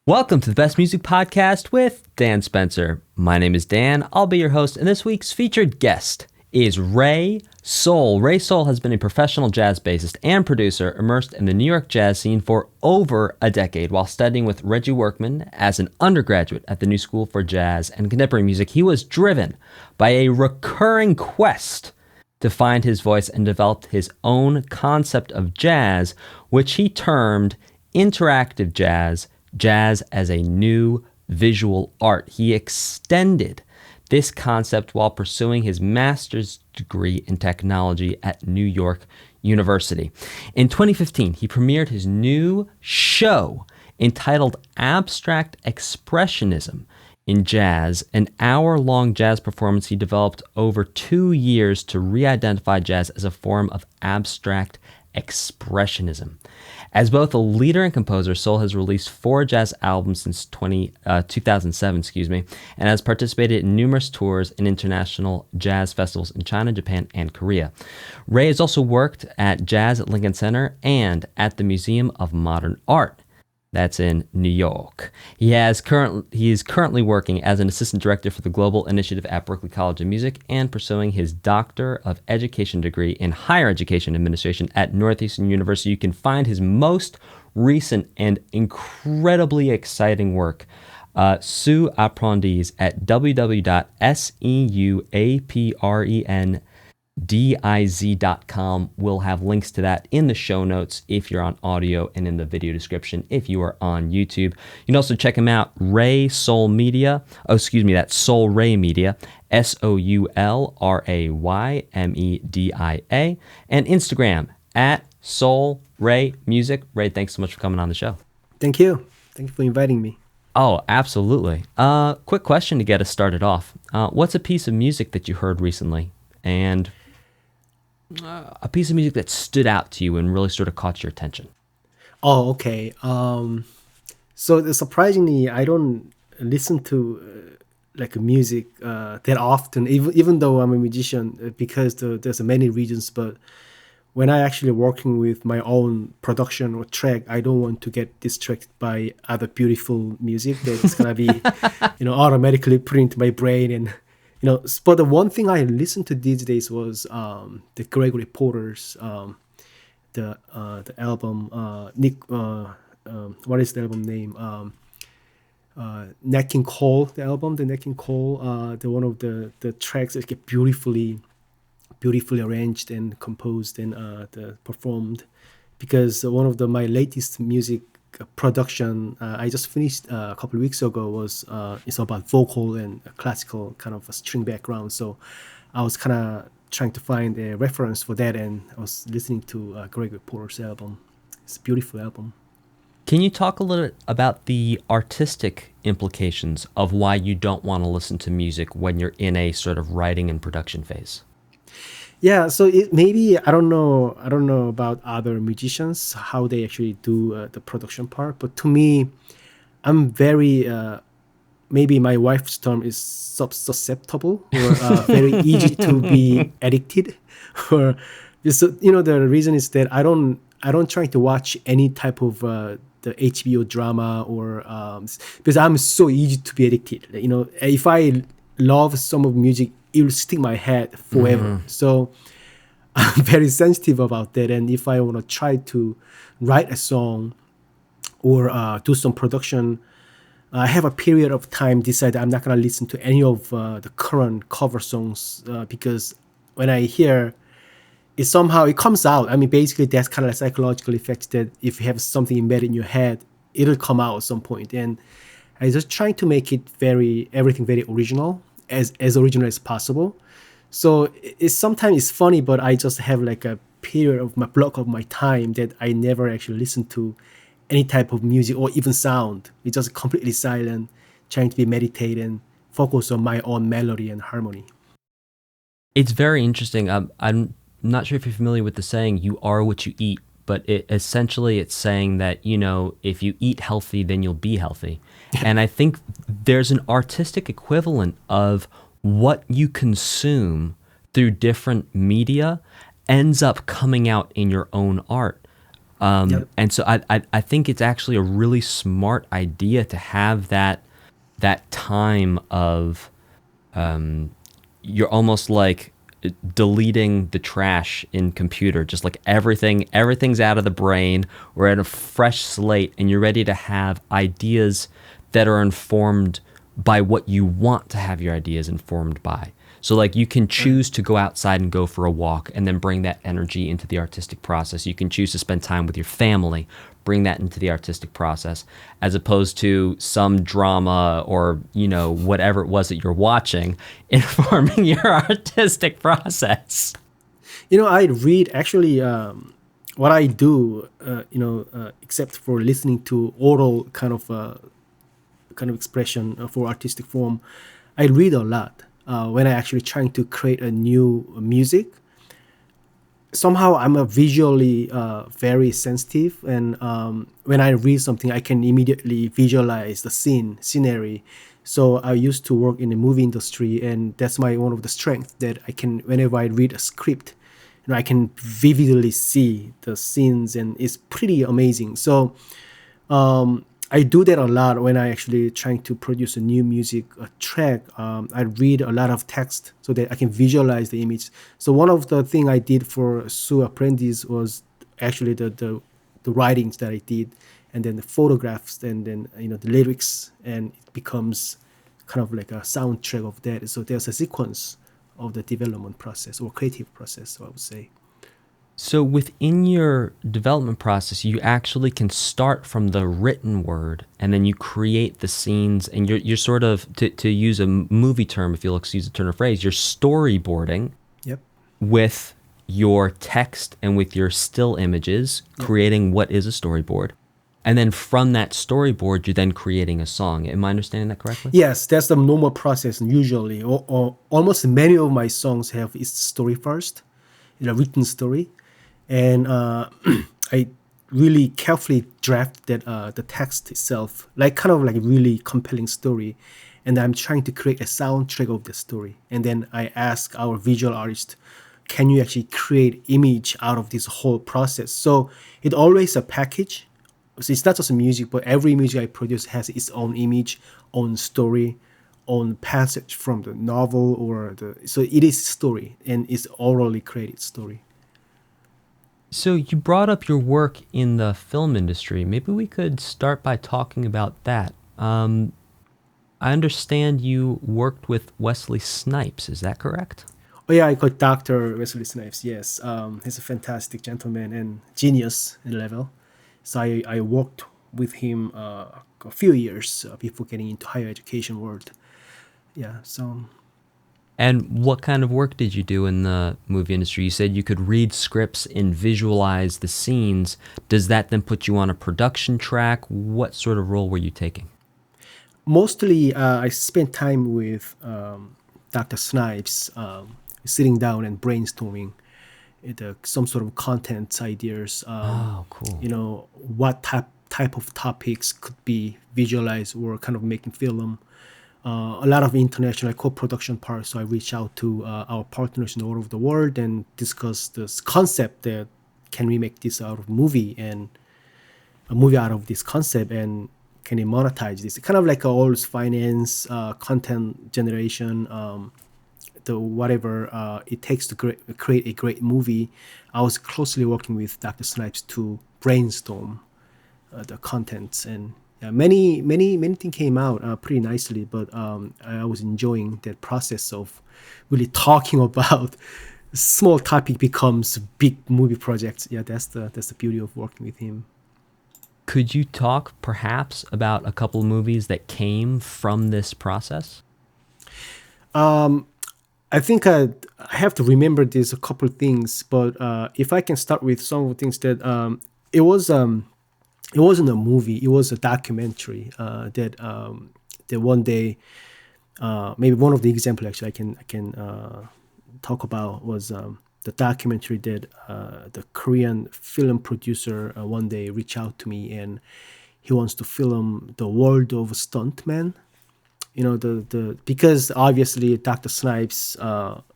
Welcome to the Best Music Podcast with Dan Spencer. My name is Dan. I'll be your host, and this week's featured guest is Ray Soul. Ray Soul has been a professional jazz bassist and producer immersed in the New York jazz scene for over a decade. While studying with Reggie Workman as an undergraduate at the New School for Jazz and Contemporary Music, he was driven by a recurring quest to find his voice and developed his own concept of jazz, which he termed interactive jazz, jazz as a new visual art. He extended this concept while pursuing his master's degree in technology at New York University. In 2015, he premiered his new show entitled Abstract Expressionism in Jazz, an hour-long jazz performance he developed over 2 years to re-identify jazz as a form of abstract expressionism. As both a leader and composer, Soul has released 4 jazz albums since 2007, and has participated in numerous tours and international jazz festivals in China, Japan, and Korea. Ray has also worked at Jazz at Lincoln Center and at the Museum of Modern Art. That's in New York. He is currently working as an assistant director for the Global Initiative at Berklee College of Music and pursuing his Doctor of Education degree in Higher Education Administration at Northeastern University. You can find his most recent and incredibly exciting work, Seu Aprendiz, at www.seuaprendiz.com. We'll have links to that in the show notes if you're on audio and in the video description if you are on YouTube. You can also check him out, Ray Soul Media. That's Soul Ray Media, SoulRayMedia, and Instagram at Soul Ray Music. Ray, thanks so much for coming on the show. Thank you. Thank you for inviting me. Oh, absolutely. Quick question to get us started off. What's a piece of music that you heard recently, and a piece of music that stood out to you and really sort of caught your attention? Oh, okay. So surprisingly, I don't listen to music that often, even though I'm a musician, because there's many reasons. But when I actually working with my own production or track, I don't want to get distracted by other beautiful music that's gonna be, automatically put into my brain. And but the one thing I listened to these days was the Gregory Porter's the album what is the album name? Nat King Cole, the album, the Nat King Cole. The one of the tracks that get beautifully arranged and composed and performed. Because one of my latest music production I just finished a couple of weeks ago was it's about vocal and a classical kind of a string background. So I was kind of trying to find a reference for that, and I was listening to Gregory Porter's album. It's a beautiful album. Can you talk a little bit about the artistic implications of why you don't want to listen to music when you're in a sort of writing and production phase? Yeah, so maybe I don't know about other musicians how they actually do the production part, but to me, I'm very maybe my wife's term is susceptible or very easy to be addicted. Or the reason is that I don't try to watch any type of the HBO drama or because I'm so easy to be addicted. If I love some of music, it will stick my head forever. Mm-hmm. So I'm very sensitive about that. And if I want to try to write a song or do some production, I have a period of time decide I'm not going to listen to any of the current cover songs because when I hear it, somehow it comes out. I mean, basically that's kind of a psychological effect that if you have something embedded in your head, it'll come out at some point. And I just trying to make it everything very original, as original as possible. So sometimes it's funny, but I just have like a period of my block of my time that I never actually listen to any type of music or even sound. It's just completely silent, trying to be meditated and focus on my own melody and harmony. It's very interesting. I'm not sure if you're familiar with the saying, you are what you eat, but essentially it's saying that, if you eat healthy, then you'll be healthy. And I think there's an artistic equivalent of what you consume through different media ends up coming out in your own art. Yep. And so I think it's actually a really smart idea to have that time of you're almost like deleting the trash in computer, just like everything's out of the brain. We're at a fresh slate, and you're ready to have ideas that are informed by what you want to have your ideas informed by. So like you can choose to go outside and go for a walk and then bring that energy into the artistic process. You can choose to spend time with your family, bring that into the artistic process, as opposed to some drama or, whatever it was that you're watching informing your artistic process. I read actually what I do, except for listening to oral kind of expression for artistic form, I read a lot when I actually trying to create a new music. Somehow I'm a visually very sensitive, and when I read something, I can immediately visualize the scenery. So I used to work in the movie industry, and that's one of the strengths that I can, whenever I read a script, I can vividly see the scenes, and it's pretty amazing. So I do that a lot when I actually trying to produce a new music track. I read a lot of text so that I can visualize the image. So one of the thing I did for Seu Aprendiz was actually the writings that I did, and then the photographs, and then the lyrics, and it becomes kind of like a soundtrack of that. So there's a sequence of the development process or creative process, so I would say. So within your development process, you actually can start from the written word, and then you create the scenes, and you're sort of, to use a movie term, if you'll excuse the turn of phrase, you're storyboarding. Yep. With your text and with your still images, creating what is a storyboard. And then from that storyboard, you're then creating a song. Am I understanding that correctly? Yes, that's the normal process usually. Or almost many of my songs have its story first, written story. And I really carefully draft the text itself, like kind of like a really compelling story. And I'm trying to create a soundtrack of the story. And then I ask our visual artist, can you actually create image out of this whole process? So it's always a package. So it's not just music, but every music I produce has its own image, own story, own passage from the novel so it is story, and it's orally created story. So you brought up your work in the film industry. Maybe we could start by talking about that. I understand you worked with Wesley Snipes. Is that correct? Oh yeah, I got Dr. Wesley Snipes. Yes, he's a fantastic gentleman and genius in level. So I worked with him a few years before getting into higher education world. Yeah, so. And what kind of work did you do in the movie industry? You said you could read scripts and visualize the scenes. Does that then put you on a production track? What sort of role were you taking? Mostly, I spent time with Dr. Snipes, sitting down and brainstorming some sort of content ideas. Oh, cool. What type of topics could be visualized or kind of making film. A lot of international co-production parts. So I reach out to our partners in all over the world and discuss this concept that can we make this out of movie, and a movie out of this concept, and can we monetize this? Kind of like all finance, content generation, the whatever it takes to create a great movie. I was closely working with Dr. Snipes to brainstorm the contents, and many things came out pretty nicely. But I was enjoying that process of really talking about small topic becomes big movie projects. Yeah, that's the beauty of working with him. Could you talk perhaps about a couple of movies that came from this process? I think I have to remember this a couple of things, but if I can start with some of the things that it wasn't a movie, it was a documentary that one day, maybe one of the examples actually I can talk about was the documentary that the Korean film producer one day reached out to me, and he wants to film the world of stuntmen. Because obviously Dr. Snipes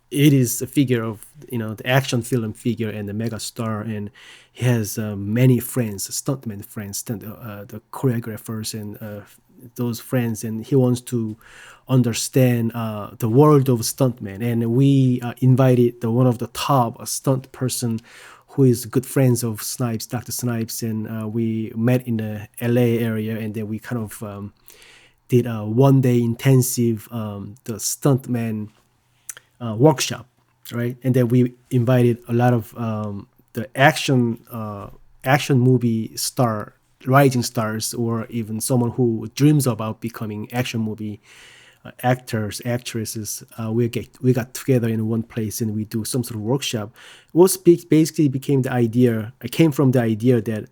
it is a figure of, the action film figure and the mega star, and he has many friends, stuntman friends, the choreographers and those friends, and he wants to understand the world of stuntmen. And we invited one of the top stunt person who is good friends of Snipes, Dr. Snipes, and we met in the LA area, and then we kind of did a 1 day intensive the stuntman workshop, right? And then we invited a lot of the action movie rising stars, or even someone who dreams about becoming action movie actors, actresses. We got together in one place and we do some sort of workshop. Basically became the idea. I came from the idea that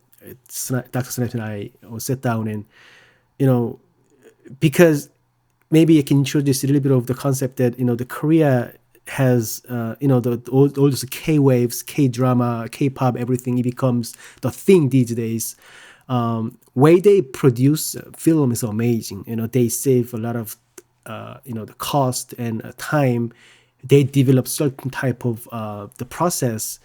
Dr. Snipes and I will sit down and, because maybe I can introduce a little bit of the concept that, the Korea has, all those K-waves, K-drama, K-pop, everything, it becomes the thing these days. Way they produce film is amazing. They save a lot of, the cost and time. They develop certain type of the process,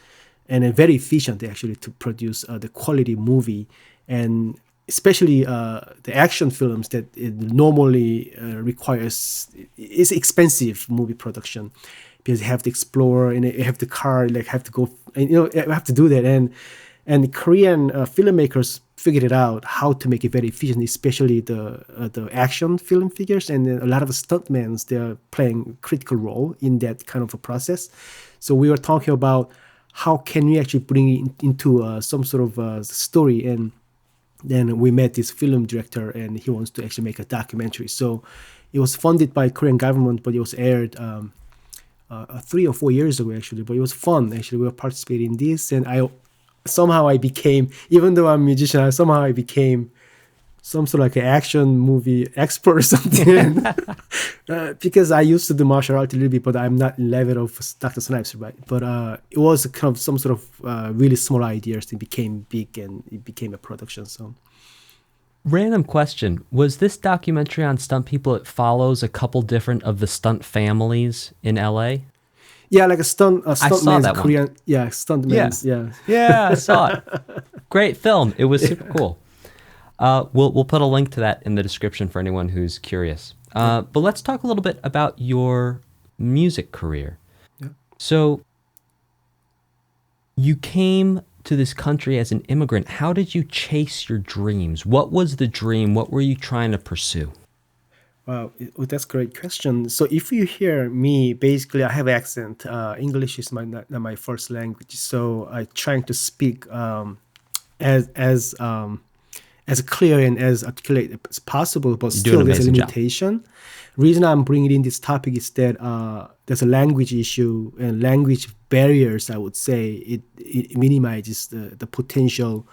and very efficient actually to produce the quality movie. And especially the action films that it normally requires, is expensive movie production, because you have to explore and you have the car, like have to go, and you have to do that. And Korean filmmakers figured it out how to make it very efficient, especially the action film figures, and a lot of stuntmen, they're playing a critical role in that kind of a process. So we were talking about how can we actually bring it into some sort of story. And then we met this film director, and he wants to actually make a documentary. So it was funded by Korean government, but it was aired 3 or 4 years ago actually. But it was fun actually. We were participating in this, and I became, even though I'm a musician, I became some sort of like an action movie expert or something. Because I used to do martial art a little bit, but I'm not in level of Dr. Snipes, right? But it was kind of some sort of really small ideas that became big, and it became a production. So, Random question. Was this documentary on stunt people, it follows a couple different of the stunt families in LA? yeah, like a I saw man's that Korean, stunt man's, yeah. Yeah, I saw it. Great film. It was super cool. We'll put a link to that in the description for anyone who's curious. But let's talk a little bit about your music career. Yeah. So you came to this country as an immigrant. How did you chase your dreams? What was the dream? What were you trying to pursue? Wow, that's a great question. So if you hear me, basically I have accent. English is not my first language, so I trying to speak as clear and as articulate as possible, but You're doing still an there's a amazing job. limitation. Reason I'm bringing in this topic is that there's a language issue and language barriers. I would say it minimizes the potential,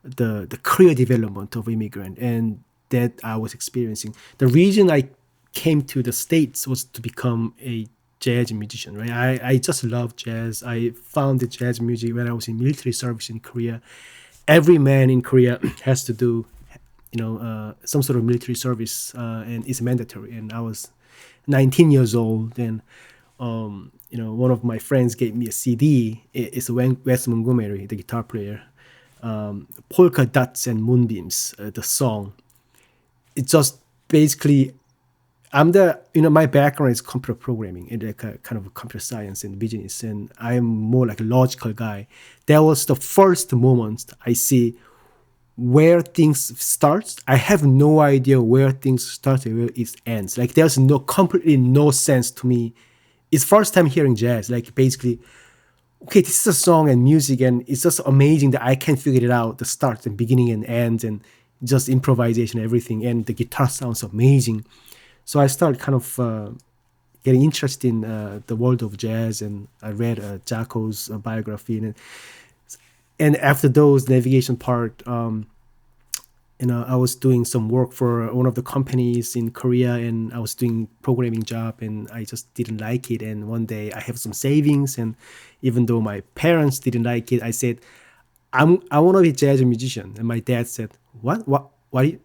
the career development of immigrant, and that I was experiencing. The reason I came to the States was to become a jazz musician, right? I just love jazz. I found the jazz music when I was in military service in Korea. Every man in Korea has to do, some sort of military service, and it's mandatory. And I was 19 years old, and one of my friends gave me a CD. It's Wes Montgomery, the guitar player, Polka Dots and Moonbeams, the song. It's just basically, my background is computer programming and like a kind of computer science and business, and I'm more like a logical guy. That was the first moment I see where things starts. I have no idea where things start and where it ends. Like there's completely no sense to me. It's first time hearing jazz. Like basically, okay, this is a song and music, and it's just amazing that I can figure it out, the start and beginning and end, and just improvisation, everything, and the guitar sounds amazing. So I started kind of getting interested in the world of jazz, and I read Jacko's biography, and after those navigation part, I was doing some work for one of the companies in Korea, and I was doing programming job, and I just didn't like it. And one day I have some savings, and even though my parents didn't like it, I said, I want to be a jazz musician. And my dad said, what? Why?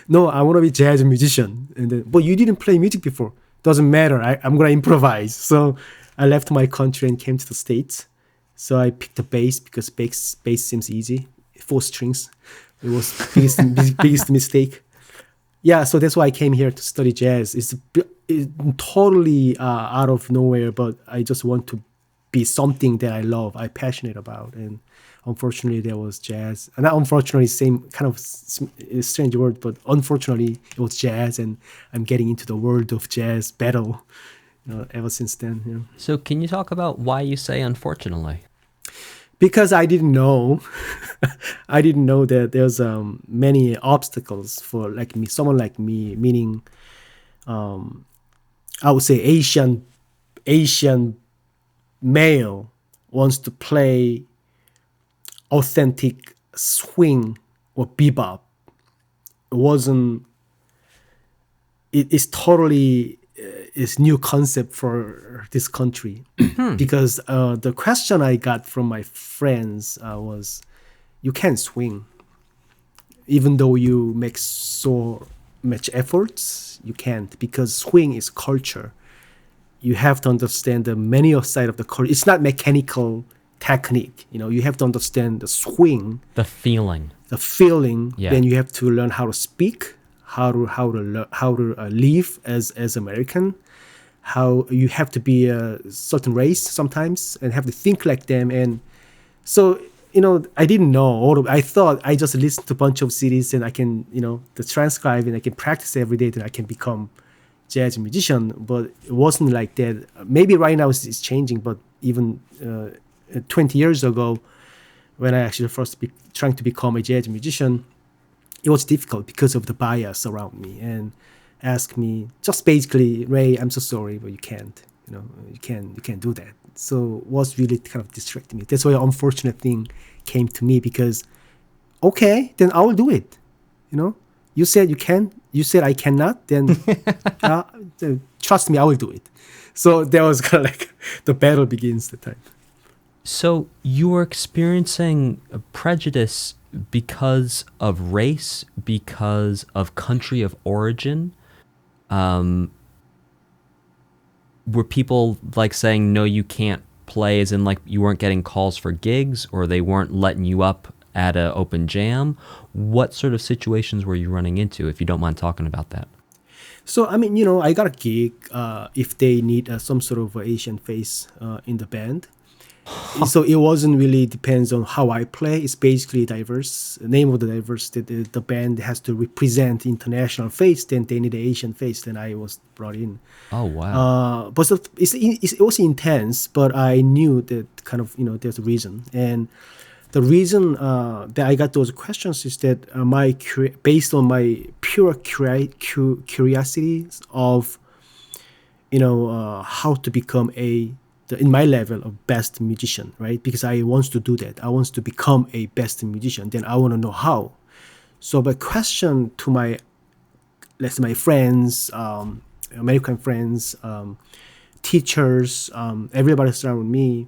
No, I want to be a jazz musician. And then, but you didn't play music before. Doesn't matter. I'm gonna improvise. So I left my country and came to the States. So I picked the bass because bass seems easy. 4 strings. It was biggest mistake. Yeah, so that's why I came here to study jazz. It's totally out of nowhere, but I just want to be something that I love, I'm passionate about. And unfortunately, there was jazz. And not unfortunately, same kind of strange word, but unfortunately, it was jazz, and I'm getting into the world of jazz battle, ever since then. Yeah. So can you talk about why you say unfortunately? Because I didn't know, I didn't know that there's many obstacles for like me, someone like me, meaning I would say Asian male wants to play authentic swing or bebop. It's totally is new concept for this country because the question I got from my friends was, you can't swing even though you make so much efforts. You can't, because swing is culture. You have to understand the manual side of the culture. It's not mechanical technique. You have to understand the swing, The feeling. the feeling. Yeah. Then you have to learn how to speak, how to live as American. How you have to be a certain race sometimes and have to think like them. And so I didn't know. I thought I just listened to a bunch of CDs and I can the transcribe and I can practice every day, then I can become jazz musician. But it wasn't like that. Maybe right now it's changing, but even 20 years ago, when I actually first trying to become a jazz musician, it was difficult because of the bias around me and ask me just basically, Ray, I'm so sorry, but you can't. You can't do that. So was really kind of distracting me. That's why an unfortunate thing came to me, because okay, then I will do it. You said you can. You said I cannot. Then trust me, I will do it. So that was kind of like the battle begins that time. So you were experiencing a prejudice because of race, because of country of origin. Were people like saying, no, you can't play, as in like you weren't getting calls for gigs, or they weren't letting you up at an open jam? What sort of situations were you running into, if you don't mind talking about that? So, I got a gig if they need some sort of Asian face in the band. So it wasn't really depends on how I play. It's basically diverse. The name of the diverse, the band has to represent international face. Then they need an Asian face. Then I was brought in. Oh, wow. But so it was intense. But I knew that kind of there's a reason. And the reason that I got those questions is that based on my pure curiosity of how to become in my level of best musician, right? Because I want to do that. I want to become a best musician. Then I want to know how. So the question to my friends, American friends, teachers, everybody surrounding me,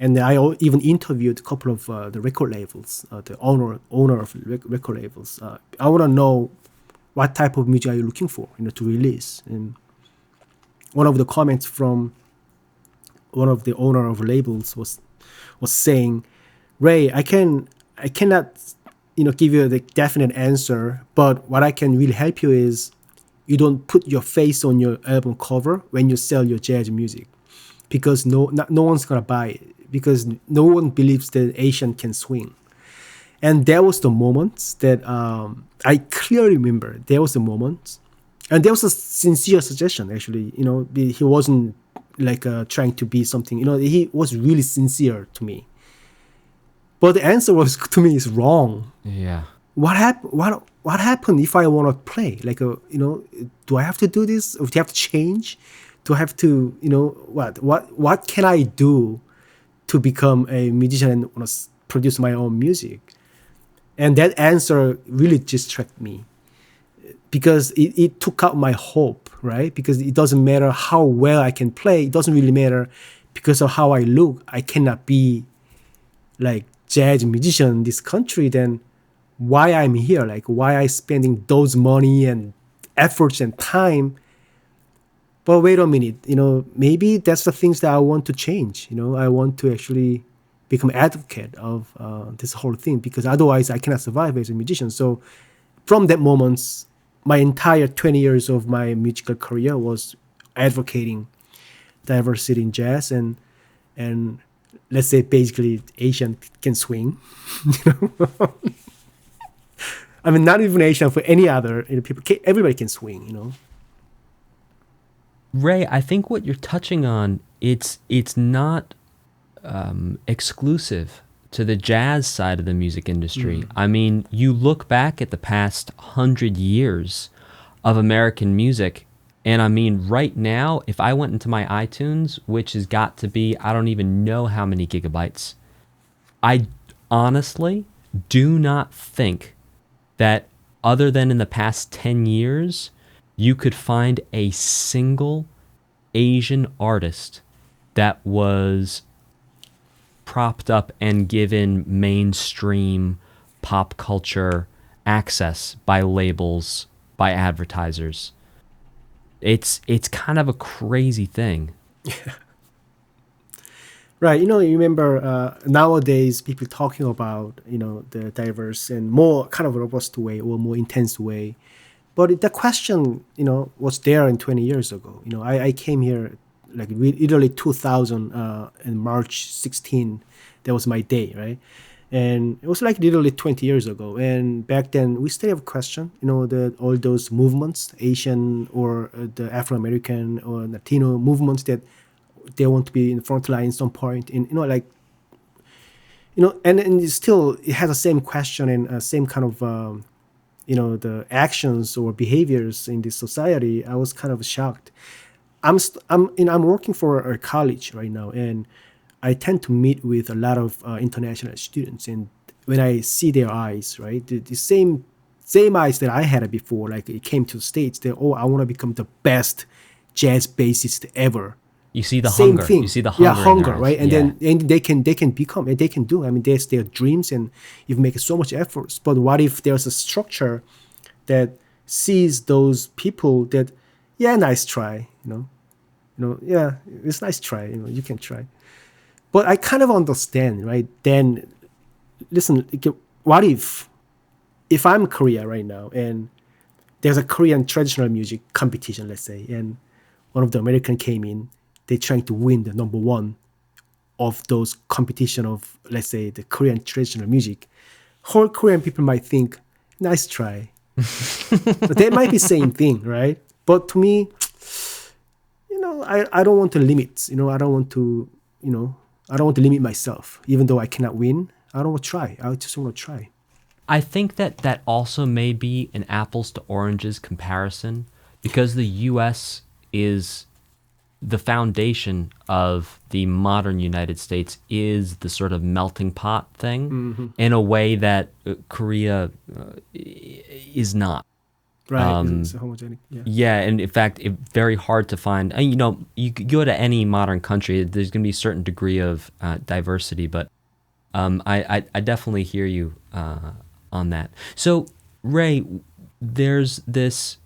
and I even interviewed a couple of the record labels, the owner of record labels. I want to know what type of music are you looking for, to release. And one of the comments from one of the owner of labels was saying, Ray, I cannot give you the definite answer, but what I can really help you is you don't put your face on your album cover when you sell your jazz music, because no one's gonna buy it, because no one believes that Asian can swing. And there was the moment that I clearly remember. There was a moment, and there was a sincere suggestion. Actually, he wasn't like trying to be something. He was really sincere to me. But the answer was to me is wrong. Yeah. What happened if I want to play? Like, do I have to do this? Or do I have to change? Do I have to, what can I do to become a musician and want to produce my own music? And that answer really distracted me, because it took out my hope, right? Because it doesn't matter how well I can play. It doesn't really matter because of how I look. I cannot be like jazz musician in this country. Then why I'm here? Like, why I spending those money and efforts and time But wait a minute, maybe that's the things that I want to change. I want to actually become advocate of this whole thing, because otherwise I cannot survive as a musician. So from that moment, my entire 20 years of my musical career was advocating diversity in jazz, and let's say basically Asian can swing. I mean, not even Asian, for any other people. Everybody can swing. Ray, I think what you're touching on, it's not exclusive to the jazz side of the music industry. I mean, you look back at the past 100 years of American music, and I mean, right now, if I went into my iTunes, which has got to be, I don't even know how many gigabytes, I honestly do not think that other than in the past 10 years, you could find a single Asian artist that was propped up and given mainstream pop culture access by labels, by advertisers. It's kind of a crazy thing. Right. You remember nowadays people talking about, the diverse and more kind of robust way or more intense way. But the question, was there in 20 years ago. I came here like literally 2000 in March 16. That was my day, right? And it was like literally 20 years ago. And back then we still have a question, all those movements, Asian or the Afro-American or Latino movements that they want to be in the front line at some point. And, and still it has the same question and same kind of, the actions or behaviors in this society. I was kind of shocked. I'm working for a college right now, and I tend to meet with a lot of international students. And when I see their eyes, right, the same eyes that I had before, like it came to the States, I want to become the best jazz bassist ever. You see the Same hunger. thing. You see the hunger. Yeah, hunger, in right? And yeah. then they can become, and they can do. I mean, there's their dreams, and you've made so much efforts. But what if there's a structure that sees those people that, yeah, nice try, yeah, it's nice try, you can try. But I kind of understand, right? Then, listen, what if I'm in Korea right now, and there's a Korean traditional music competition, let's say, and one of the American came in, they're trying to win the number one of those competition of, let's say, the Korean traditional music. Whole Korean people might think, nice try. But they might be saying thing, right? But to me, I don't want to limit, I don't want to, I don't want to limit myself. Even though I cannot win, I don't want to try. I just want to try. I think that also may be an apples to oranges comparison, because the U.S. is the foundation of the modern United States, is the sort of melting pot thing in a way that Korea is not. Right. It's a homogenic. Yeah. Yeah, and in fact, it's very hard to find. You go to any modern country, there's going to be a certain degree of diversity, but I definitely hear you on that. So, Ray, there's this,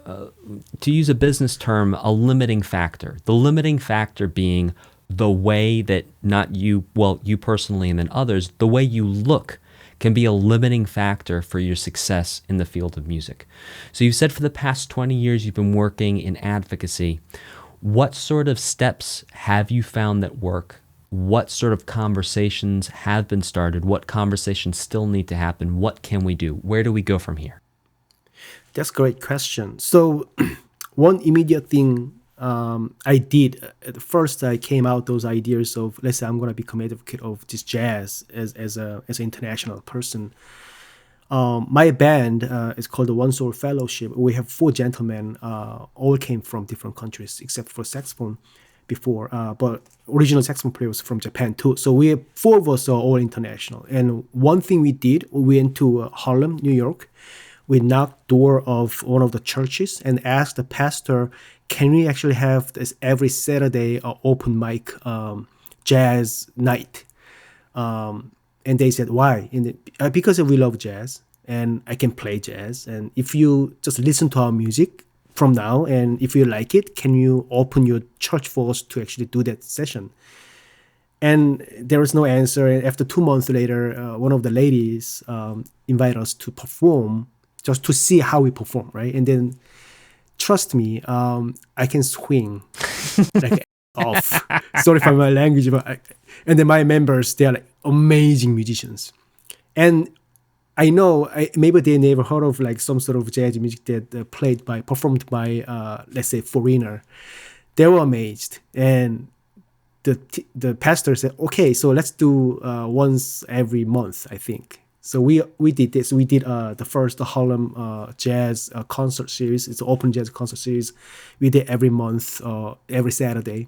to use a business term, a limiting factor. The limiting factor being the way that not you, well, you personally and then others, the way you look can be a limiting factor for your success in the field of music. So you've said for the past 20 years you've been working in advocacy. What sort of steps have you found that work? What sort of conversations have been started? What conversations still need to happen? What can we do? Where do we go from here? That's a great question. So one immediate thing I did at first, I came out those ideas of, let's say I'm going to become advocate of this jazz as an international person. My band is called the One Soul Fellowship. We have 4 gentlemen, all came from different countries except for saxophone before, but original saxophone player was from Japan too. So 4 of us are all international. And one thing we did, we went to Harlem, New York. We knocked door of one of the churches and asked the pastor, can we actually have this every Saturday open mic jazz night? And they said, why? Because we love jazz and I can play jazz. And if you just listen to our music, from now, and if you like it, can you open your church for us to actually do that session? And there was no answer. And after 2 months later, one of the ladies invited us to perform, just to see how we perform, right? And then, trust me, I can swing like off. Sorry for my language, but and then my members, they are like amazing musicians. And I know maybe they never heard of like some sort of jazz music that performed by, let's say, foreigner. They were amazed. And the pastor said, okay, so let's do once every month, I think. So we did this. We did the first Harlem jazz concert series. It's an open jazz concert series. We did every month, every Saturday.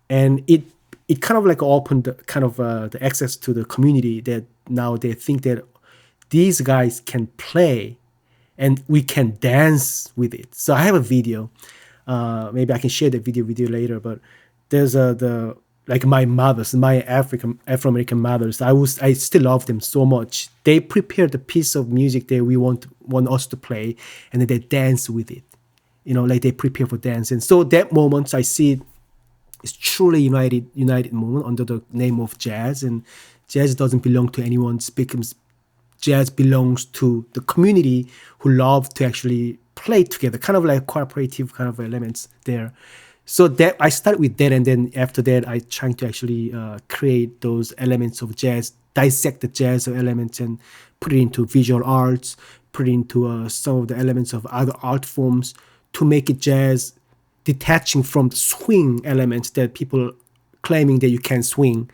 And it kind of like opened the access to the community, that now they think that these guys can play and we can dance with it. So I have a video. Maybe I can share the video with you later, but there's my mothers, my Afro-American mothers, I still love them so much. They prepared a piece of music that we want us to play, and then they dance with it. Like they prepare for dance. And so that moment I see it's truly united movement under the name of jazz. And jazz doesn't belong to anyone. Jazz belongs to the community who love to actually play together, kind of like cooperative kind of elements there. So that I started with that, and then after that, I trying to actually create those elements of jazz, dissect the jazz elements, and put it into visual arts, put it into some of the elements of other art forms to make it jazz, detaching from the swing elements that people claiming that you can swing.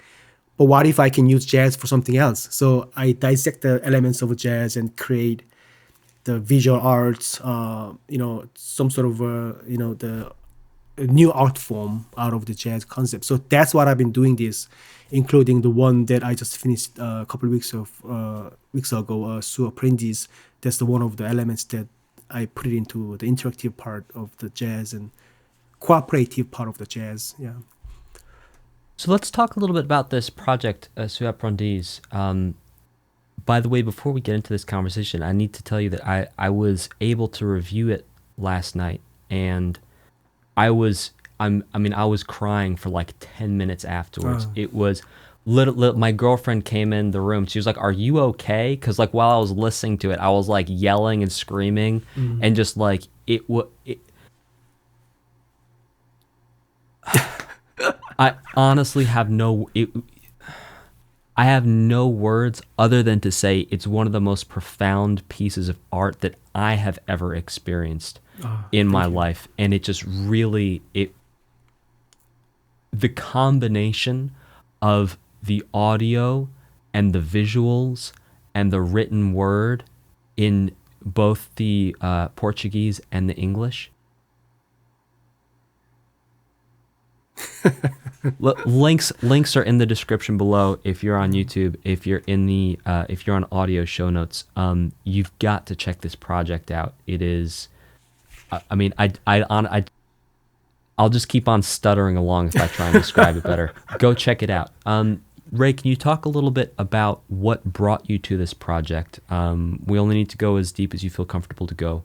But what if I can use jazz for something else? So I dissect the elements of jazz and create the visual arts, some sort of, the new art form out of the jazz concept. So that's what I've been doing this, including the one that I just finished a couple of weeks ago, Seu Aprendiz. That's the one of the elements that I put it into the interactive part of the jazz and cooperative part of the jazz. Yeah. So let's talk a little bit about this project, Seu Aprendiz. By the way, before we get into this conversation, I need to tell you that I was able to review it last night, and I was crying for like 10 minutes afterwards. It was little. My girlfriend came in the room. She was like, "Are you okay?" Because like while I was listening to it, I was like yelling and screaming, and just like it. I honestly have I have no words other than to say it's one of the most profound pieces of art that I have ever experienced in my life. And it just really, the combination of the audio and the visuals and the written word in both the Portuguese and the English. Links are in the description below. If you're on YouTube, if you're on audio show notes, you've got to check this project out. It is, I'll just keep on stuttering along if I try and describe it better. Go check it out. Ray, can you talk a little bit about what brought you to this project? We only need to go as deep as you feel comfortable to go,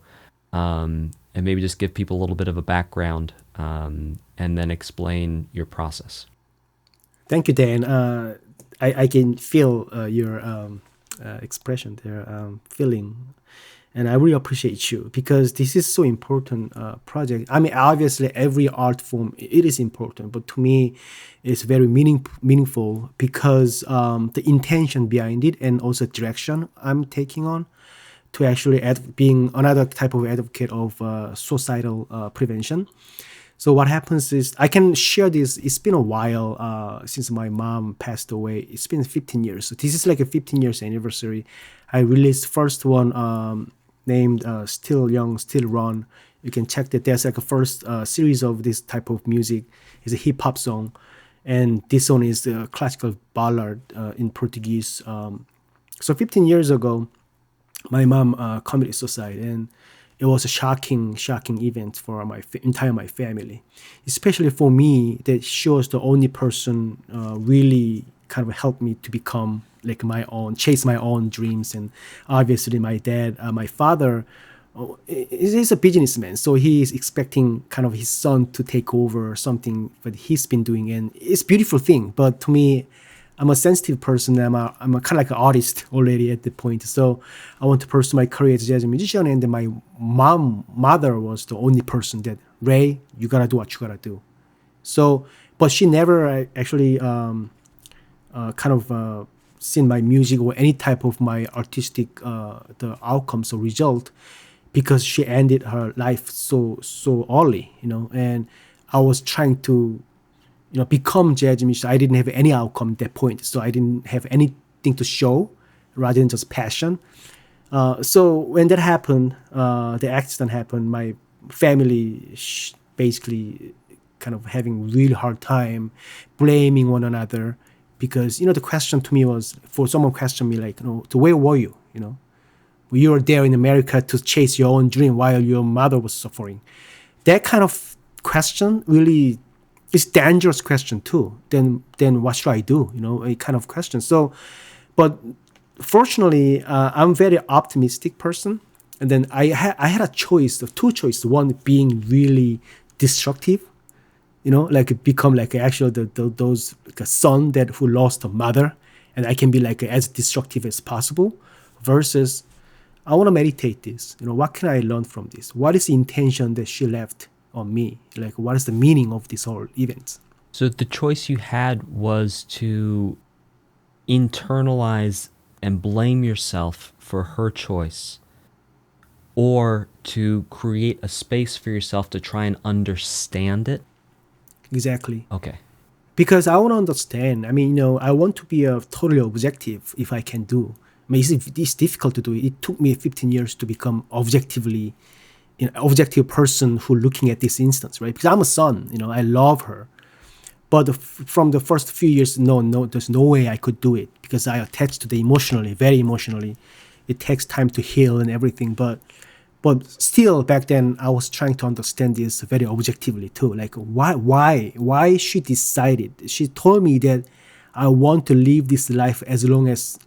and maybe just give people a little bit of a background, and then explain your process. Thank you, Dan. I can feel your expression there, feeling, and I really appreciate you, because this is so important project. I mean, obviously, every art form, it is important, but to me, it's very meaningful because the intention behind it and also direction I'm taking on to actually being another type of advocate of suicidal prevention. So what happens is, I can share this. It's been a while since my mom passed away. It's been 15 years. So this is like a 15 years anniversary. I released first one named Still Young, Still Run. You can check that. There's like a first series of this type of music. It's a hip hop song. And this one is a classical ballad in Portuguese. So 15 years ago, my mom committed suicide, and it was a shocking event for my entire family, especially for me. That she was the only person really kind of helped me to become like chase my own dreams. And obviously my dad, my father he's a businessman, so he is expecting kind of his son to take over something that he's been doing, and it's a beautiful thing. But to me, I'm a sensitive person. I'm a kind of like an artist already at the point. So I want to pursue my career as a jazz musician. And then my mother was the only person that, Ray, you gotta do what you gotta do. So, but she never actually seen my music or any type of my artistic the outcomes or result, because she ended her life so early, and I was trying to become jazz musician. I didn't have any outcome at that point, so I didn't have anything to show rather than just passion. So when that happened, the accident happened, my family basically kind of having really hard time blaming one another, because the question to me was, for someone questioned me like, so where were you? You were there in America to chase your own dream while your mother was suffering. That kind of question really is dangerous question too. Then what should I do? A kind of question. So, but fortunately, I'm a very optimistic person. And then I had a choice of two choices. One being really destructive, like become like actually those like a son who lost a mother, and I can be like as destructive as possible, versus I want to meditate this. What can I learn from this? What is the intention that she left on me? Like, what is the meaning of this whole event? So the choice you had was to internalize and blame yourself for her choice, or to create a space for yourself to try and understand it? Exactly. Okay. Because I want to understand. I mean, I want to be totally objective if I can do. I mean, it's difficult to do. It took me 15 years to become objective person who looking at this instance, right? Because I'm a son, I love her. But from the first few years, no, there's no way I could do it, because I attached to the emotionally, very emotionally. It takes time to heal and everything. But still, back then, I was trying to understand this very objectively too. Like, why she decided? She told me that I want to live this life as long as,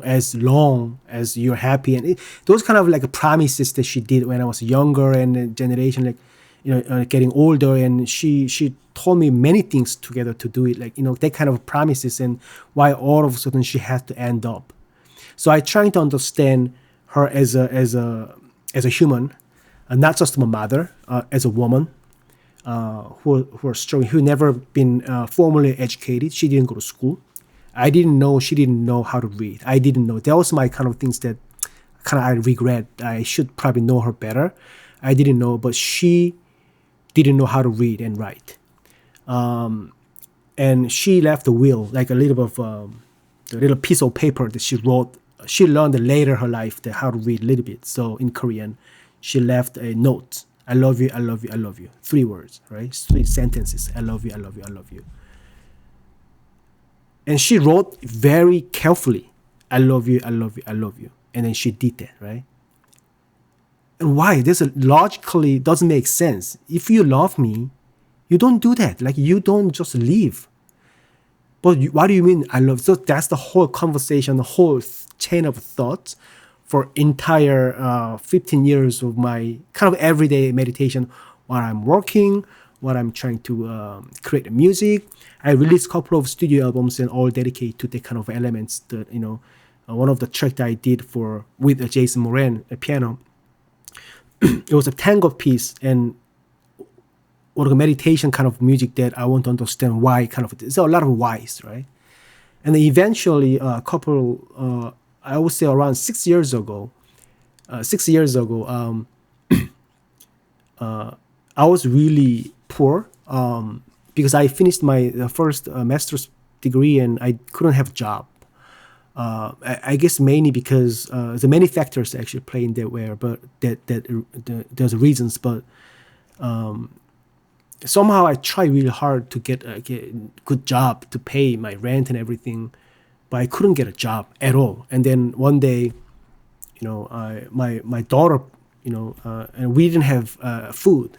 as long as you're happy. And those kind of like promises that she did when I was younger, and the generation, like, getting older. And she told me many things together to do it, like, that kind of promises, and why all of a sudden she had to end up. So I trying to understand her as a human, not just my mother, as a woman, who are struggling, who never been formally educated. She didn't go to school. I didn't know she didn't know how to read. I didn't know. That was my kind of things that kind of I regret. I should probably know her better. I didn't know, but she didn't know how to read and write. And she left a will, like a little bit of a little piece of paper that she wrote. She learned later her life how to read a little bit. So in Korean, she left a note. I love you, I love you, I love you. 3 words, right? 3 sentences. I love you, I love you, I love you. And she wrote very carefully, I love you, I love you, I love you. And then she did that, right? And why? This logically doesn't make sense. If you love me, you don't do that. Like, you don't just leave. But what do you mean I love? So that's the whole conversation, the whole chain of thoughts for entire 15 years of my kind of everyday meditation, while I'm working, while I'm trying to create music. I released a couple of studio albums and all dedicated to the kind of elements that, one of the tracks that I did with Jason Moran, a piano. It was a tango piece, and or a meditation kind of music that I want to understand why kind of, there's a lot of whys, right? And then eventually a couple, I would say around 6 years ago, I was really poor because I finished my first master's degree and I couldn't have a job. I guess mainly because the many factors actually play in that way, but there's reasons. But somehow I tried really hard to get a good job to pay my rent and everything, but I couldn't get a job at all. And then one day, my daughter, and we didn't have food.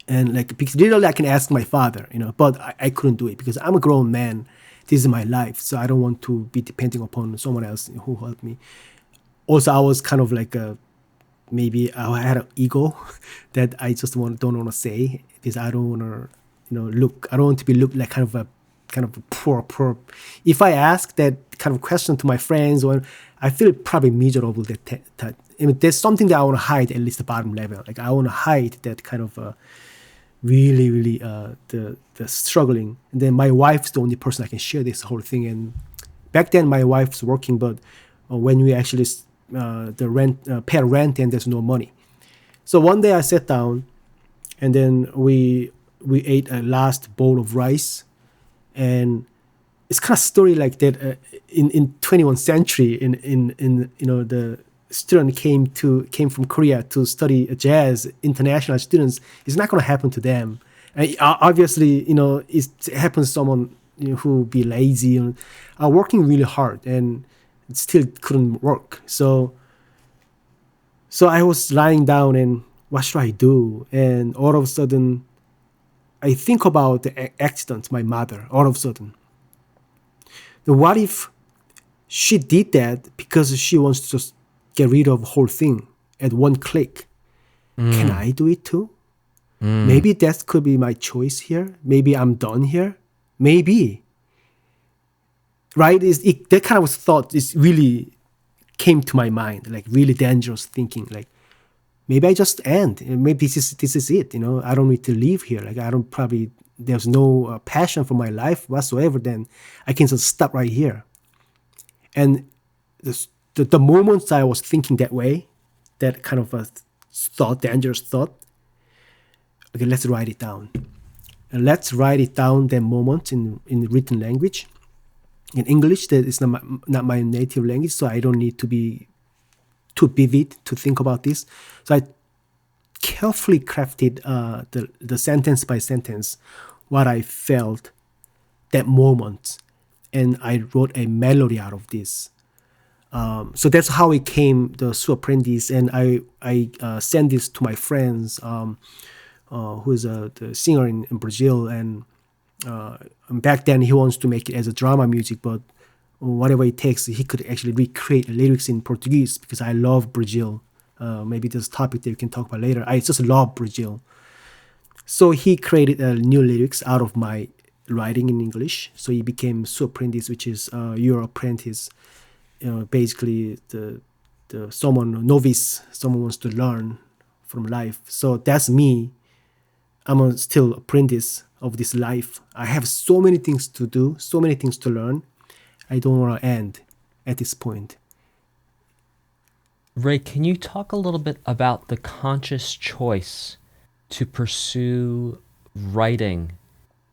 And like, because literally I can ask my father, but I couldn't do it because I'm a grown man. This is my life, so I don't want to be depending upon someone else who helped me. Also, I was kind of like maybe I had an ego that I just don't want to say, because I don't want to, I don't want to be looked like kind of a poor. If I ask that kind of question to my friends, or I feel probably miserable that I mean, there's something that I want to hide, at least the bottom level. Like I want to hide that kind of really the struggling. And then my wife's the only person I can share this whole thing. And back then my wife's working, but when we actually pay rent and there's no money. So one day I sat down, and then we ate a last bowl of rice, and it's kind of story like that in 21st century. In the student came from Korea to study jazz, international students. It's not going to happen to them. And obviously, it happens to someone who be lazy and are working really hard and it still couldn't work. So I was lying down, and what should I do? And all of a sudden, I think about the accident, my mother, all of a sudden. What if she did that because she wants to just get rid of the whole thing at one click? Can I do it too? Maybe that could be my choice here. Maybe I'm done here. Maybe. Right? That kind of thought is really came to my mind, like really dangerous thinking. Like, maybe I just end. Maybe this is it. I don't need to live here. Like there's no passion for my life whatsoever. Then I can just stop right here. And the moments I was thinking that way, that kind of a thought, dangerous thought. Okay, let's write it down. And let's write it down. That moment in written language, in English. That is not my native language, so I don't need to be too vivid to think about this. So I carefully crafted the sentence by sentence what I felt that moment, and I wrote a melody out of this. So that's how it came, the Seu Aprendiz, and I sent this to my friends, who is the singer in Brazil, and back then he wants to make it as a drama music, but whatever it takes, he could actually recreate lyrics in Portuguese, because I love Brazil. Maybe this topic that we can talk about later. I just love Brazil. So he created new lyrics out of my writing in English. So he became Seu Aprendiz, which is your apprentice. Basically the someone novice, someone wants to learn from life. So that's me. I'm still apprentice of this life. I have so many things to do, so many things to learn. I don't want to end at this point. Ray, can you talk a little bit about the conscious choice to pursue writing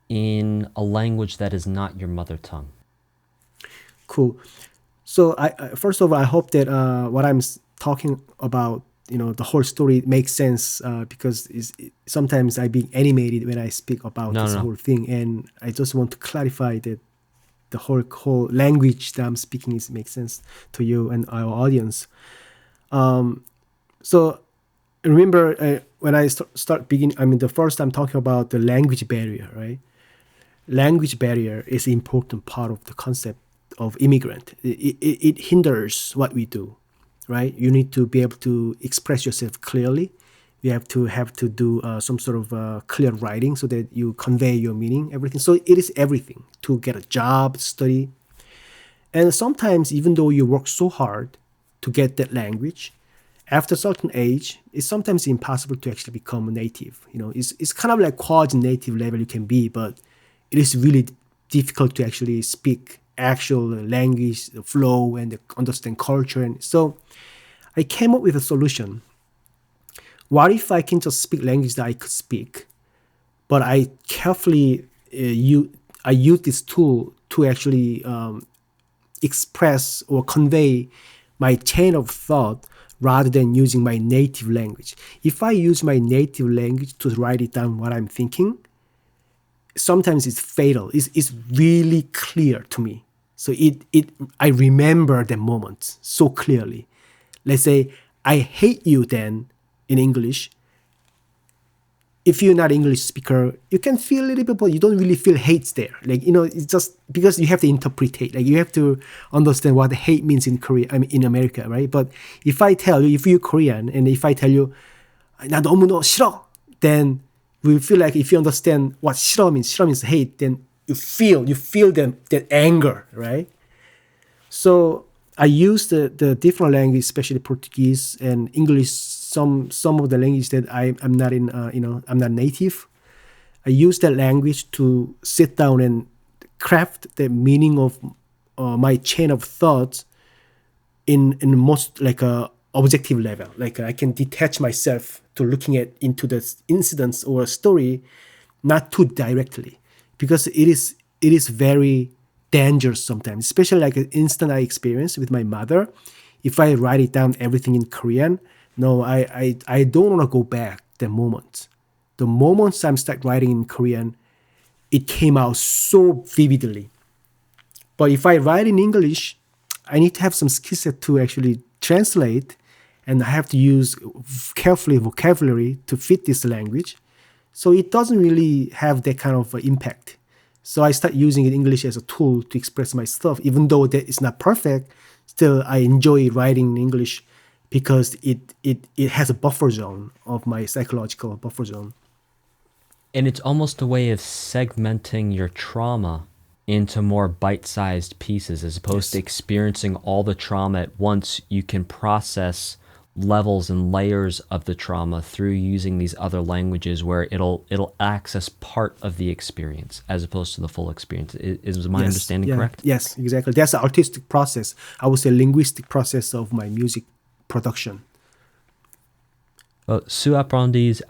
in a language that is not your mother tongue? Cool. So I first of all, I hope that what I'm talking about, the whole story makes sense, because sometimes I be animated when I speak about this whole thing, and I just want to clarify that the whole language that I'm speaking makes sense to you and our audience. So remember when I the first time talking about the language barrier, right? Language barrier is an important part of the concept of immigrant. It hinders what we do, right? You need to be able to express yourself clearly. You have to do some sort of clear writing so that you convey your meaning, everything. So it is everything to get a job, study. And sometimes, even though you work so hard to get that language, after a certain age, it's sometimes impossible to actually become a native. It's kind of like quasi-native level you can be, but it is really difficult to actually speak actual language, the flow, and understand culture. And so I came up with a solution. What if I can just speak language that I could speak, but I carefully use this tool to actually express or convey my chain of thought rather than using my native language. If I use my native language to write it down what I'm thinking, sometimes it's fatal. It's really clear to me. So I remember the moment so clearly. Let's say, I hate you then in English. if you're not English speaker, you can feel a little bit, but you don't really feel hate there. Like, it's just because you have to interpretate. Like, you have to understand what hate means in Korea, I mean, in America, right? But if I tell you, if you're Korean, and if I tell you, 나 너무 너 싫어, then we feel like if you understand what 싫어 means hate, then you feel that anger, right? So I use the different language, especially Portuguese and English, some of the language that I'm not in, I'm not native. I use that language to sit down and craft the meaning of my chain of thoughts in most like a objective level. Like, I can detach myself to looking into the incidents or a story, not too directly, because it is very dangerous sometimes, especially like an instant I experience with my mother. If I write it down everything in Korean, no, I don't want to go back the moment. The moments I start writing in Korean, it came out so vividly. But if I write in English, I need to have some skill set to actually translate, and I have to use carefully vocabulary to fit this language. So it doesn't really have that kind of impact. So I start using English as a tool to express my stuff, even though that is not perfect. Still, I enjoy writing in English because it has a buffer zone of my psychological buffer zone. And it's almost a way of segmenting your trauma into more bite-sized pieces, as opposed to experiencing all the trauma at once. You can process levels and layers of the trauma through using these other languages, where it'll access part of the experience as opposed to the full experience. Is my understanding correct? Yes, exactly. That's the artistic process. I would say linguistic process of my music production. Well, Seu Aprendiz,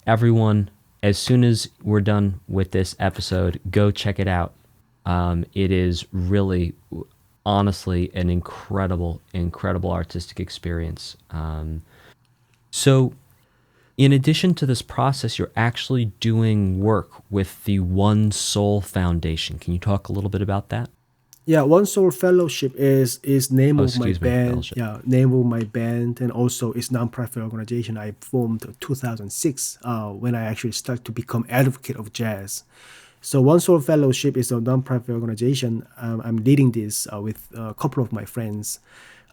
everyone, as soon as we're done with this episode, go check it out. It is really, honestly, an incredible artistic experience. So in addition to this process, you're actually doing work with the One Soul Foundation. Can you talk a little bit about that? Yeah, One Soul Fellowship is name of my band. Fellowship. Yeah, name of my band, and also it's nonprofit organization I formed in 2006 when I actually started to become advocate of jazz. So One Soul Fellowship is a nonprofit organization. I'm leading this with a couple of my friends.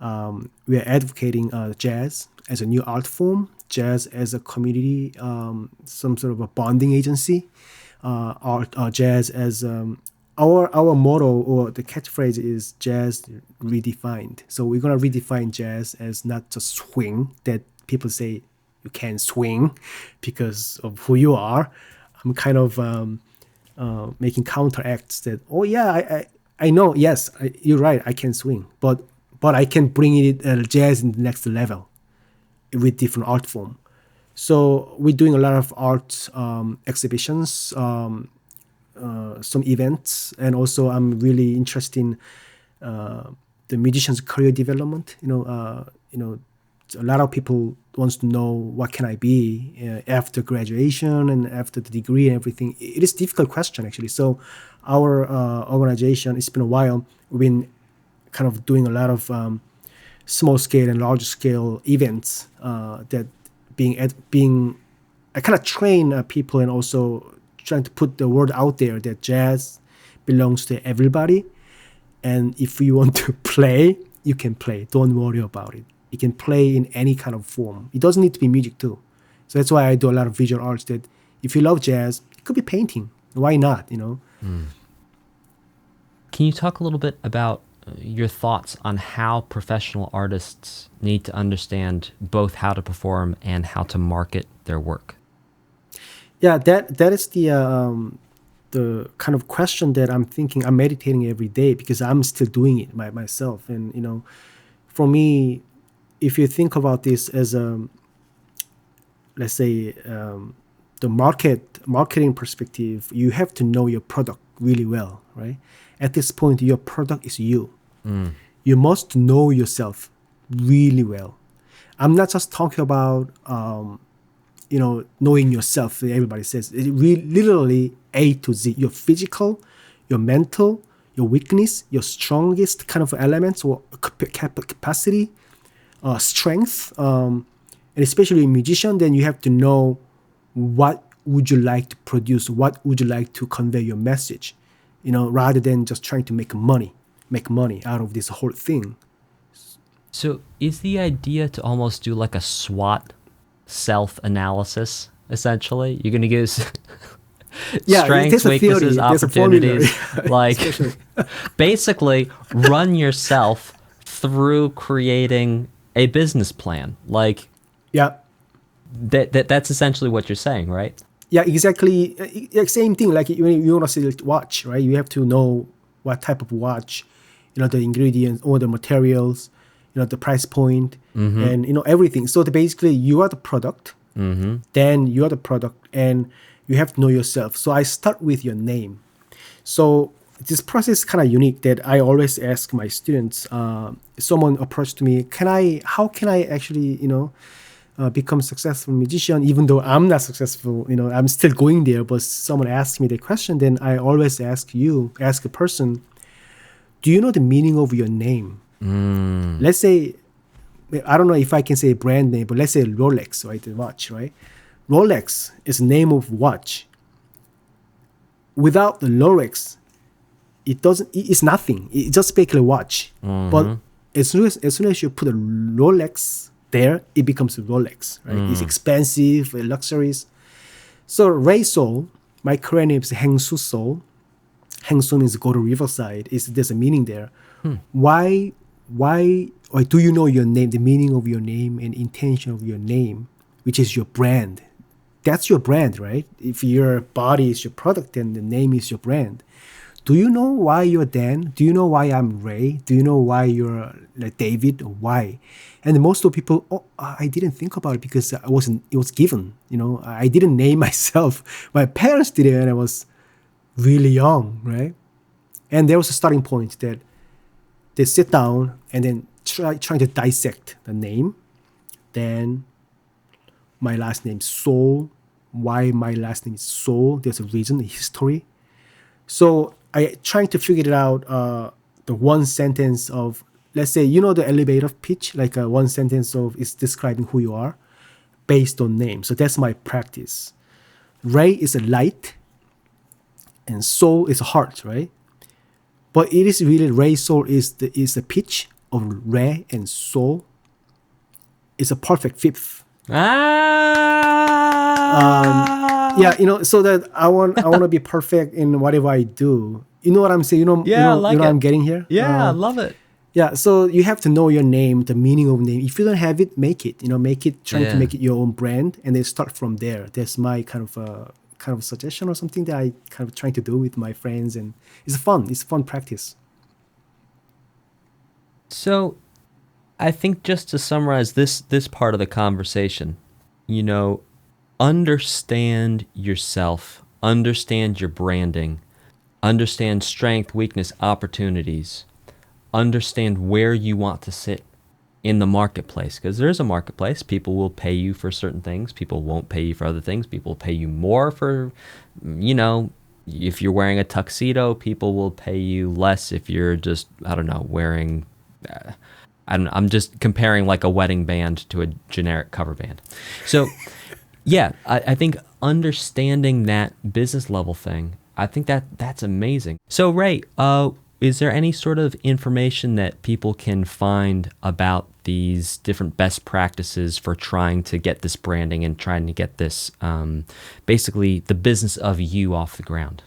We are advocating jazz as a new art form, jazz as a community, some sort of a bonding agency, jazz as our motto, or the catchphrase, is jazz redefined. So we're gonna redefine jazz as not just swing that people say you can't swing because of who you are. I'm kind of making counteracts that, oh yeah, I know, yes, you're right, I can swing, but I can bring it jazz in the next level with different art form. So we're doing a lot of art exhibitions, some events, and also I'm really interested in the musician's career development. A lot of people wants to know what can I be after graduation and after the degree and everything. It is a difficult question, actually. So our organization, it's been a while, we've been kind of doing a lot of small scale and large scale events that I kind of train people, and also trying to put the word out there that jazz belongs to everybody. And if you want to play, you can play. Don't worry about it. You can play in any kind of form. It doesn't need to be music too. So that's why I do a lot of visual arts, that if you love jazz, it could be painting. Why not, Can you talk a little bit about your thoughts on how professional artists need to understand both how to perform and how to market their work? Yeah, that is the kind of question that I'm meditating every day, because I'm still doing it myself. And for me, if you think about this as let's say the marketing perspective, you have to know your product really well, right? At this point, your product is you. You must know yourself really well. I'm not just talking about knowing yourself. Everybody says it literally A to Z. Your physical, your mental, your weakness, your strongest kind of elements or capacity, strength, and especially a musician. Then you have to know what would you like to produce, what would you like to convey your message, rather than just trying to make money out of this whole thing. So is the idea to almost do like a SWOT self-analysis, essentially? You're going to give strengths, weaknesses, opportunities. Like basically run yourself through creating a business plan. Like that's essentially what you're saying, right? Yeah, exactly. Same thing. Like when you want to select watch, right? You have to know what type of watch, the ingredients, all the materials, the price point, and everything. So basically, you are the product. Then you are the product, and you have to know yourself. So I start with your name. So this process is kind of unique that I always ask my students. Someone approached me, how can I actually, become a successful musician, even though I'm not successful, I'm still going there, but someone asked me the question, then I always ask a person, do you know the meaning of your name? Let's say, I don't know if I can say brand name, but let's say Rolex, right? The watch, right? Rolex is the name of watch. Without the Rolex, it's nothing. It's just basically a watch. But as soon as you put a Rolex there, it becomes a Rolex, right? It's expensive, luxurious. So Ray Soul, my Korean name is Hengsu Soul. Hengsu means go to riverside. There's a meaning there. Why, or do you know your name, the meaning of your name and intention of your name, which is your brand? That's your brand, right? If your body is your product, then the name is your brand. Do you know why you're Dan? Do you know why I'm Ray? Do you know why you're like David? Why? And most of the people, I didn't think about it because it was given. I didn't name myself. My parents did it when I was really young, right? And there was a starting point that they sit down and then trying to dissect the name. Then my last name is Soul. Why my last name is Soul? There's a reason, a history. So I trying to figure it out. The one sentence of, let's say, the elevator pitch, like one sentence of is describing who you are based on name. So that's my practice. Ray is a light, and soul is a heart, right? But it is really Ray Soul is the pitch of Ray and Soul. It's a perfect fifth. So that I want to be perfect in whatever I do. You know what I'm saying? I'm getting here. Yeah, I love it. Yeah, so you have to know your name, the meaning of name. If you don't have it, make it. Trying to make it your own brand, and then start from there. That's my kind of suggestion or something that I kind of trying to do with my friends, and it's fun. It's fun practice. So, I think just to summarize this part of the conversation, understand yourself, understand your branding, understand strength, weakness, opportunities, understand where you want to sit in the marketplace, because there's a marketplace. People will pay you for certain things. People won't pay you for other things. People will pay you more for, if you're wearing a tuxedo, people will pay you less if you're just, wearing... I'm just comparing like a wedding band to a generic cover band. So, yeah, I think understanding that business level thing, I think that's amazing. So, Ray, is there any sort of information that people can find about these different best practices for trying to get this branding and trying to get this, basically the business of you off the ground?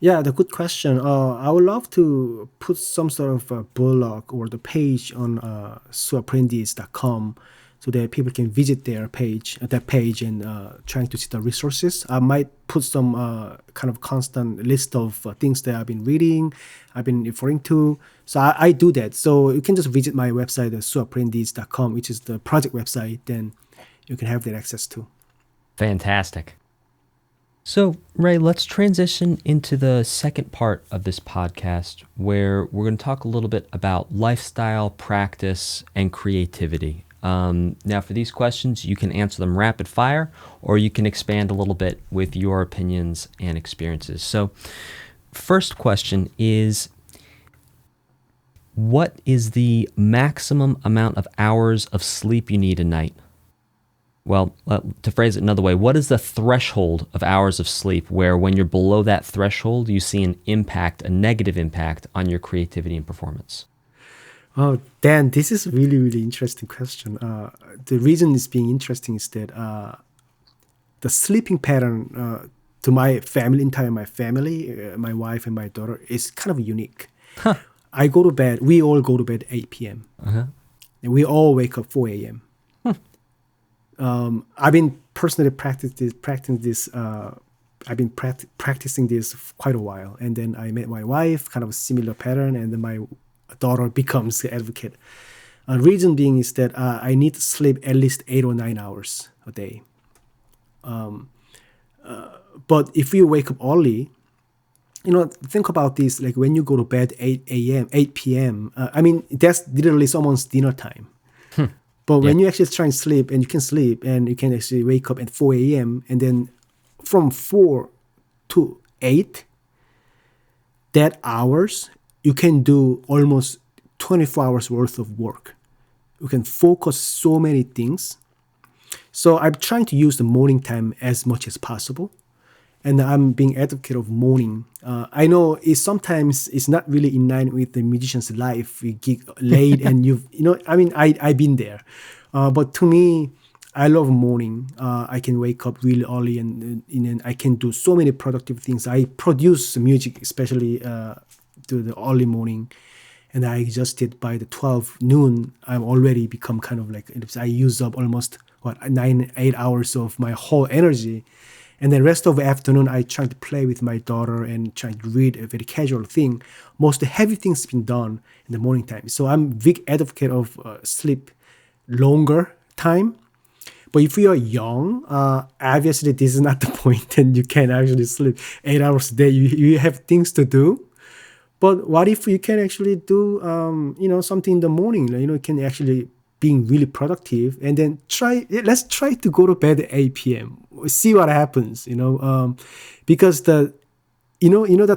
Yeah, the good question. I would love to put some sort of a blog or the page on SeuAprendiz.com so that people can visit that page and trying to see the resources. I might put some kind of constant list of things that I've been reading, I've been referring to. So I do that. So you can just visit my website, SeuAprendiz.com, which is the project website. Then you can have that access to. Fantastic. So, Ray, let's transition into the second part of this podcast where we're going to talk a little bit about lifestyle, practice, and creativity. Now, for these questions, you can answer them rapid fire, or you can expand a little bit with your opinions and experiences. So, first question is, what is the maximum amount of hours of sleep you need a night? Well, to phrase it another way, what is the threshold of hours of sleep where when you're below that threshold, you see an impact, a negative impact on your creativity and performance? Oh, Dan, this is a really, really interesting question. The reason it's being interesting is that the sleeping pattern to my family, entire my family, my wife and my daughter, is kind of unique. Huh. We all go to bed 8 p.m. Uh-huh. And we all wake up 4 a.m. I've been personally practicing this for quite a while. And then I met my wife, kind of a similar pattern, and then my daughter becomes the advocate. Reason being is that I need to sleep at least 8 or 9 hours a day. But if you wake up early, think about this, like when you go to bed 8 p.m., that's literally someone's dinner time. But when you actually try and sleep, and you can sleep, and you can actually wake up at 4 a.m., and then from 4 to 8, that hours, you can do almost 24 hours worth of work. You can focus so many things. So I'm trying to use the morning time as much as possible. And I'm being advocate of morning. I know sometimes it's not really in line with the musician's life. We gig late and I've been there. But to me, I love morning. I can wake up really early and I can do so many productive things. I produce music, especially to the early morning. And I just did by the 12 noon, I've already become kind of like, I use up almost 8 hours of my whole energy. And then rest of the afternoon, I try to play with my daughter and try to read a very casual thing. Most heavy things been done in the morning time. So I'm big advocate of sleep longer time. But if you are young, obviously this is not the point, and you can actually sleep 8 hours a day. You have things to do. But what if you can actually do something in the morning? You can actually being really productive, and then let's try to go to bed at 8 p.m. See what happens, because the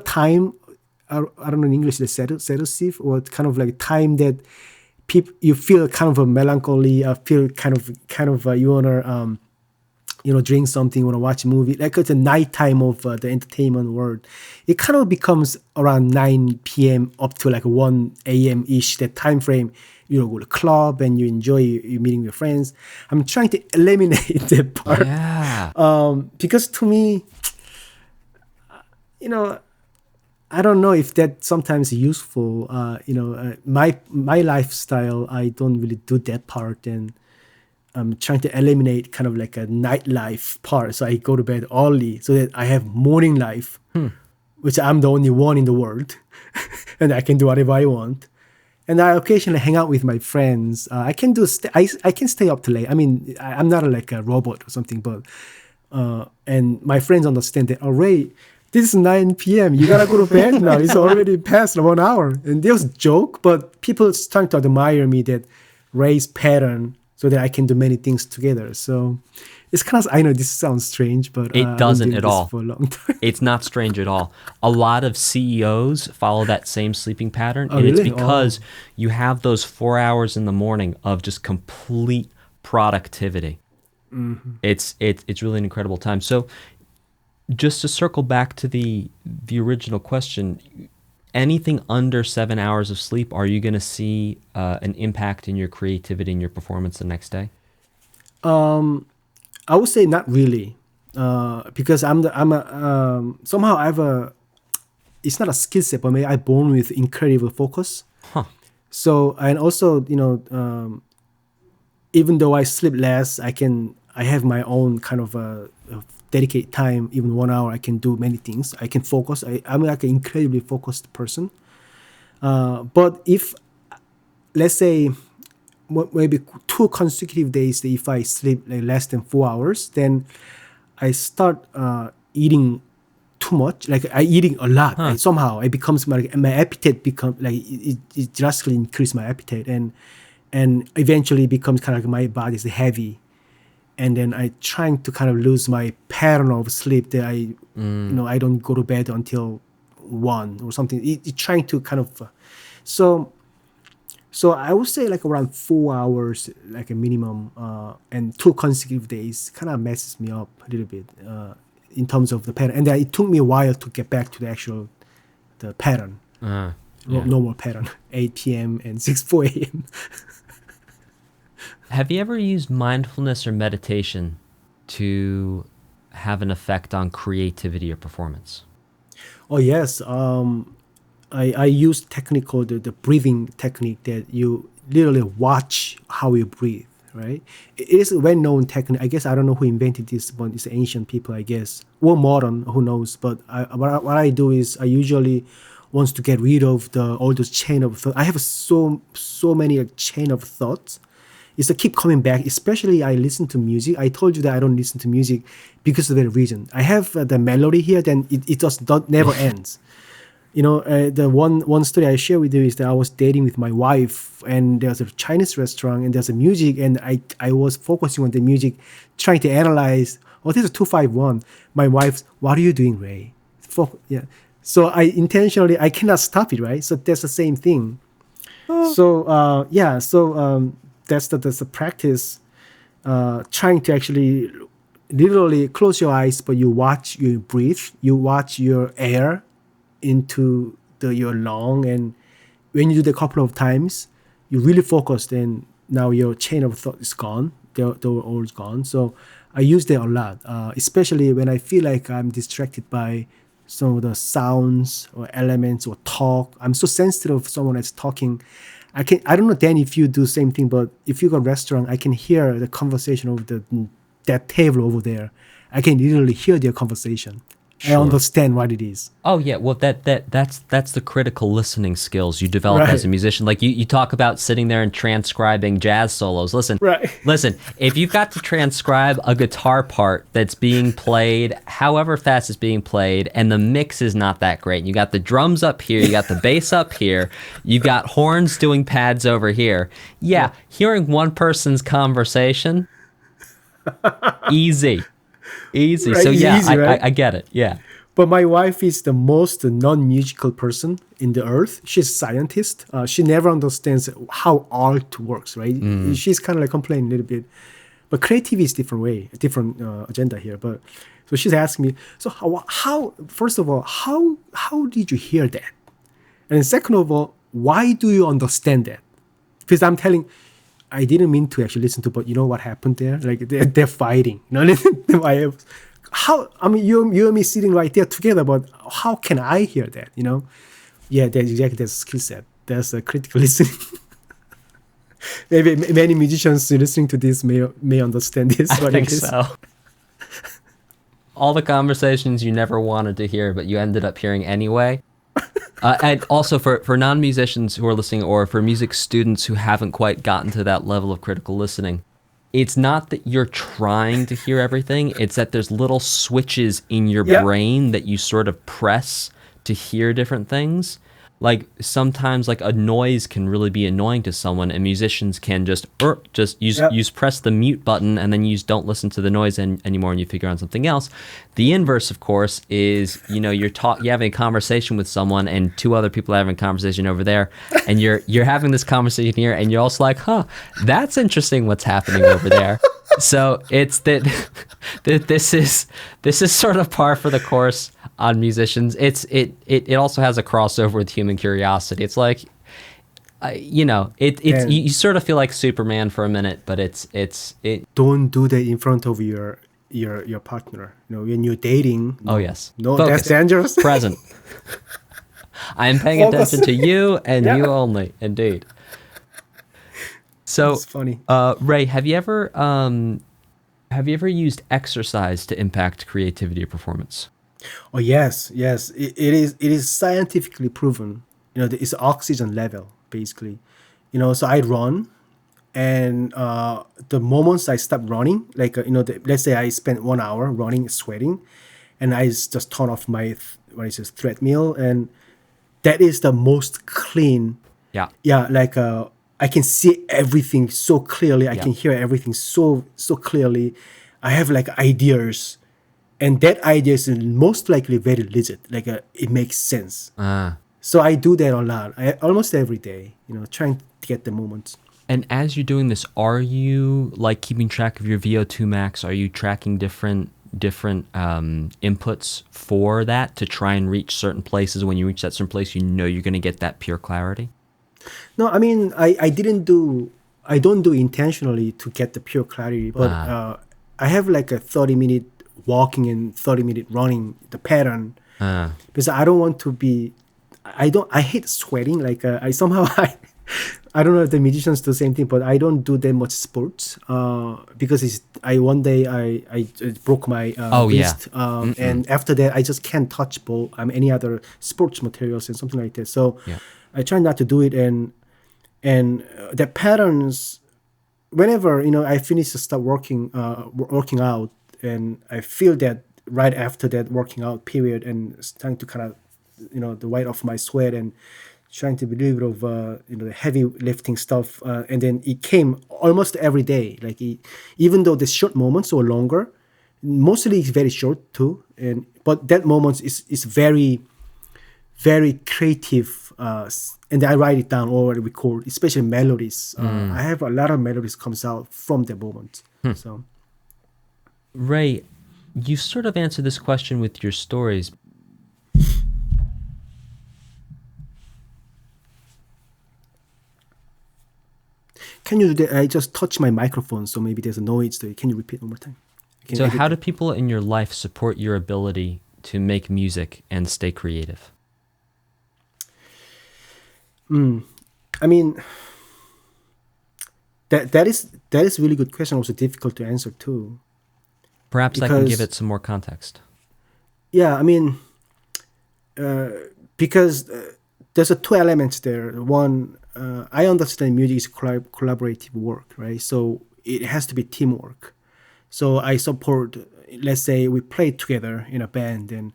time, I don't know in English, the seductive, or kind of like time that you feel kind of a melancholy, feel kind of you wanna drink something, want to watch a movie, like it's a nighttime of the entertainment world. It kind of becomes around 9 p.m. up to like 1 a.m. ish, that time frame. Go to club and you enjoy you meeting your friends. I'm trying to eliminate that part. Yeah. Because to me, I don't know if that sometimes is useful. My lifestyle, I don't really do that part, and I'm trying to eliminate kind of like a nightlife part. So I go to bed early so that I have morning life, which I'm the only one in the world, and I can do whatever I want. And I occasionally hang out with my friends. I can stay up till late. I'm not like a robot or something, but and my friends understand that. Oh, Ray, this is 9 p.m. You gotta go to bed now. It's already past 1 hour. And there was a joke, but people start to admire me that Ray's pattern, so that I can do many things together. So it's kind of, I know this sounds strange, but it doesn't at all. For a long time. It's not strange at all. A lot of CEOs follow that same sleeping pattern, and really? It's because you have those 4 hours in the morning of just complete productivity. Mm-hmm. It's really an incredible time. So just to circle back to the original question, anything under 7 hours of sleep, are you going to see an impact in your creativity and your performance the next day? I would say not really, because somehow it's not a skill set, but maybe I'm born with incredible focus. Huh. So, and also, even though I sleep less, I have my own kind of dedicated time. Even 1 hour, I can do many things. I can focus. I'm like an incredibly focused person. But if, let's say, maybe 2 consecutive days, if I sleep like less than 4 hours, then I start eating too much. Like I eating a lot. Huh. Somehow it becomes my appetite become like it drastically increase my appetite, and eventually becomes kind of like my body's heavy, and then I trying to kind of lose my pattern of sleep that I don't go to bed until 1 or something. It trying to kind of so. So I would say like around 4 hours, like a minimum, and 2 consecutive days kind of messes me up a little bit in terms of the pattern. And then it took me a while to get back to the pattern, Yeah. normal pattern, 8 p.m. and 4 a.m. Have you ever used mindfulness or meditation to have an effect on creativity or performance? Oh yes, I use technique called the breathing technique that you literally watch how you breathe, right? It is a well-known technique. I guess I don't know who invented this, but it's ancient people, I guess, or modern, who knows. But what I do is I usually wants to get rid of all those chain of thought. I have so many chain of thoughts. It's to keep coming back, especially I listen to music. I told you that I don't listen to music because of that reason. I have the melody here, then it just never ends. The one story I share with you is that I was dating with my wife, and there's a Chinese restaurant, and there's a music, and I was focusing on the music, trying to analyze. Oh, this is 251. My wife's, what are you doing, Ray? Yeah. So I cannot stop it, right? So that's the same thing. So that's the practice. Trying to actually literally close your eyes, but you watch, you breathe, you watch your air into your lung, and when you do that a couple of times, you really focus, and now your chain of thought is gone. They're all gone. So I use that a lot, especially when I feel like I'm distracted by some of the sounds or elements or talk. I'm so sensitive if someone is talking. I don't know, Dan, if you do the same thing, but if you go to a restaurant, I can hear the conversation of that table over there. I can literally hear their conversation. Sure. I understand what it is. Oh yeah, well that's the critical listening skills you develop as a musician. Like you talk about sitting there and transcribing jazz solos. Listen, if you've got to transcribe a guitar part that's being played, however fast it's being played, and the mix is not that great. You got the drums up here, you got the bass up here, you've got horns doing pads over here. Yeah, hearing one person's conversation, easy. Easy. Right, so yeah, easy, right? I get it. Yeah. But my wife is the most non-musical person in the earth. She's a scientist. She never understands how art works, right? She's kind of like complaining a little bit. But creativity is different way, a different agenda here. But so she's asking me, so how first of all, how did you hear that? And then second of all, why do you understand that? Because I'm telling, I didn't mean to actually listen to, but you know what happened there? Like they're fighting. How? I mean, you and me sitting right there together, but how can I hear that? Yeah, that's exactly the skill set. That's a critical listening. Maybe many musicians listening to this may understand this. I think so. All the conversations you never wanted to hear, but you ended up hearing anyway. And also for non-musicians who are listening, or for music students who haven't quite gotten to that level of critical listening, it's not that you're trying to hear everything, it's that there's little switches in your brain that you sort of press to hear different things. Like sometimes like a noise can really be annoying to someone, and musicians can just use press the mute button, and then you just don't listen to the noise anymore, and you figure out something else. The inverse, of course, is you're having a conversation with someone, and two other people are having a conversation over there, and you're having this conversation here, and you're also like, that's interesting what's happening over there. So it's that this is sort of par for the course on musicians. It also has a crossover with human curiosity. It's like, you sort of feel like Superman for a minute, but it. Don't do that in front of your partner. When you're dating. Oh yes. No, Focus. That's dangerous. Present. I am paying attention to you and you only. Indeed. So, it's funny. Ray, have you ever used exercise to impact creativity or performance? Oh yes. It is scientifically proven. It's oxygen level basically. So I run, and the moments I stop running, like let's say I spent 1 hour running, sweating, and I just turn off my treadmill, and that is the most clean. Yeah. Yeah, like I can see everything so clearly. I can hear everything so clearly. I have like ideas, and that idea is most likely very legit. Like it makes sense. So I do that a lot, almost every day, trying to get the moments. And as you're doing this, are you like keeping track of your VO2 max? Are you tracking different inputs for that to try and reach certain places? When you reach that certain place, you're going to get that pure clarity? No, I mean, I don't do intentionally to get the pure clarity, but I have like a 30-minute walking and 30-minute running, the pattern, because I don't want to be, I hate sweating. Like I somehow, I don't know if the musicians do the same thing, but I don't do that much sports because one day I broke my wrist, and after that I just can't touch ball, any other sports materials and something like that. So I try not to do it, and the patterns. Whenever I finish to start working out, and I feel that right after that working out period, and starting to kind of the weight of my sweat and trying to be a little bit of the heavy lifting stuff, and then it came almost every day. Like even though the short moments or longer, mostly it's very short too, but that moment is very, very creative, and I write it down or record, especially melodies. I have a lot of melodies comes out from the moment. So, Ray, you sort of answered this question with your stories. Can you do that? I just touched my microphone, so maybe there's a noise there. Can you repeat one more time? So how do people in your life support your ability to make music and stay creative? I mean, that is a really good question. Also difficult to answer too. Perhaps I can give it some more context. Yeah, I mean, because there's two elements there. One, I understand music is collaborative work, right? So it has to be teamwork. So I support, let's say we play together in a band, and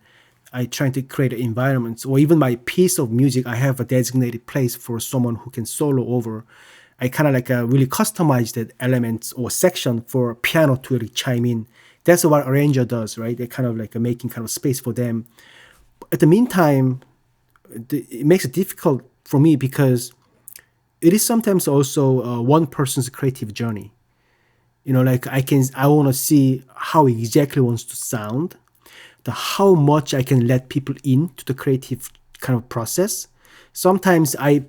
I try to create environments, or even my piece of music, I have a designated place for someone who can solo over. I kind of like really customize that element or section for piano to really chime in. That's what arranger does, right? They kind of like making kind of space for them. At the meantime, it makes it difficult for me because it is sometimes also one person's creative journey. Like I want to see how he exactly wants to sound, how much I can let people into the creative kind of process. Sometimes I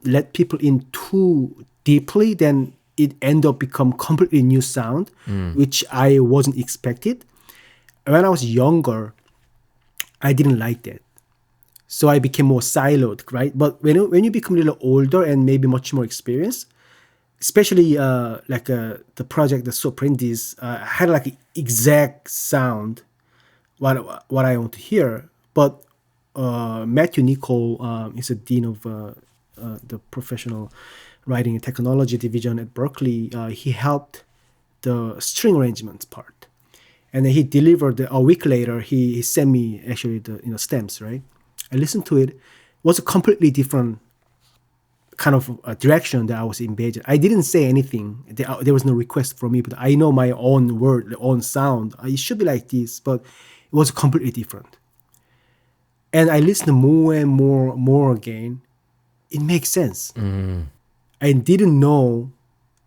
let people in too deeply, then it end up become completely new sound, which I wasn't expected. When I was younger, I didn't like that. So I became more siloed, right? But when you become a little older and maybe much more experienced, especially the project, the Seu Aprendiz, had like exact sound, what I want to hear. But Matthew Nicole is a dean of the professional writing and technology division at Berkeley. He helped the string arrangements part, and then he delivered a week later. He sent me actually the stems, right? I listened to it. It was a completely different kind of direction that I was envisioning. I didn't say anything. There was no request from me, but I know my own word, own sound. It should be like this, but it was completely different. And I listened more and more again. It makes sense. I didn't know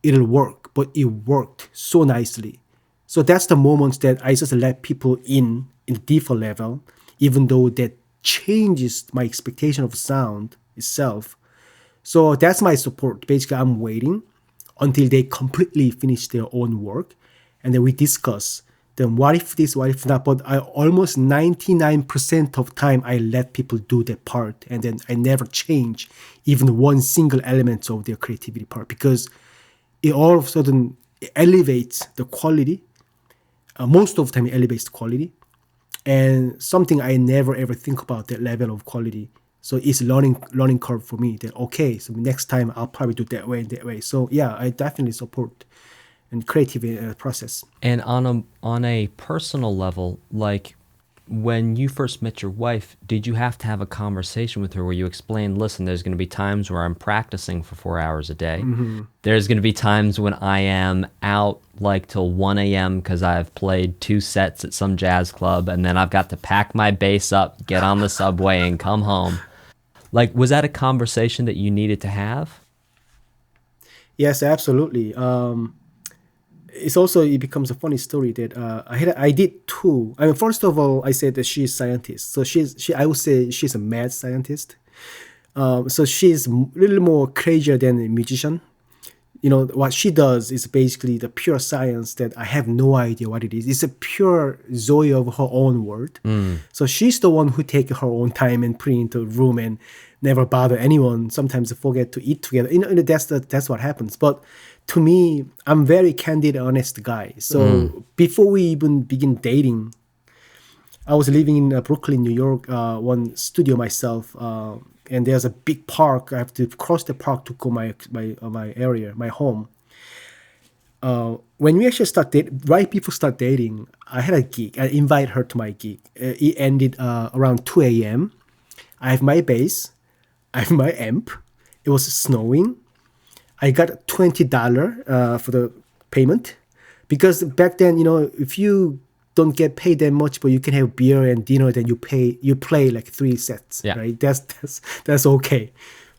it'll work, but it worked so nicely. So that's the moments that I just let people in the default level, even though that changes my expectation of sound itself. So that's my support. Basically, I'm waiting until they completely finish their own work, and then we discuss. Then what if this, what if that? But I almost 99% of time I let people do their part, and then I never change even one single element of their creativity part, because it all of a sudden elevates the quality. Most of the time it elevates the quality, and something I never ever think about that level of quality. So it's learning curve for me that, okay, so next time I'll probably do that way and that way. So yeah, I definitely support and creative process. And on a personal level, like when you first met your wife, did you have to have a conversation with her where you explained, listen, there's going to be times where I'm practicing for 4 hours a day. There's going to be times when I am out like till 1 a.m. because I've played 2 sets at some jazz club, and then I've got to pack my bass up, get on the subway, and come home. Like, was that a conversation that you needed to have? Yes, absolutely. It becomes a funny story that I did two. I mean, first of all, I said that she's a scientist. So I would say she's a mad scientist. So she's a little more crazier than a musician. What she does is basically the pure science that I have no idea what it is. It's a pure joy of her own world. So she's the one who take her own time and put into a room and never bother anyone. Sometimes forget to eat together. That's what happens. But to me, I'm very candid, honest guy. So before we even begin dating, I was living in Brooklyn, New York, one studio myself. And there's a big park. I have to cross the park to go my area, my home. When we actually right before start dating, I had a gig. I invited her to my gig. It ended around 2 a.m. I have my bass. I have my amp. It was snowing. I got $20 for the payment because back then, if you don't get paid that much, but you can have beer and dinner, then you play like 3 sets, right? That's okay.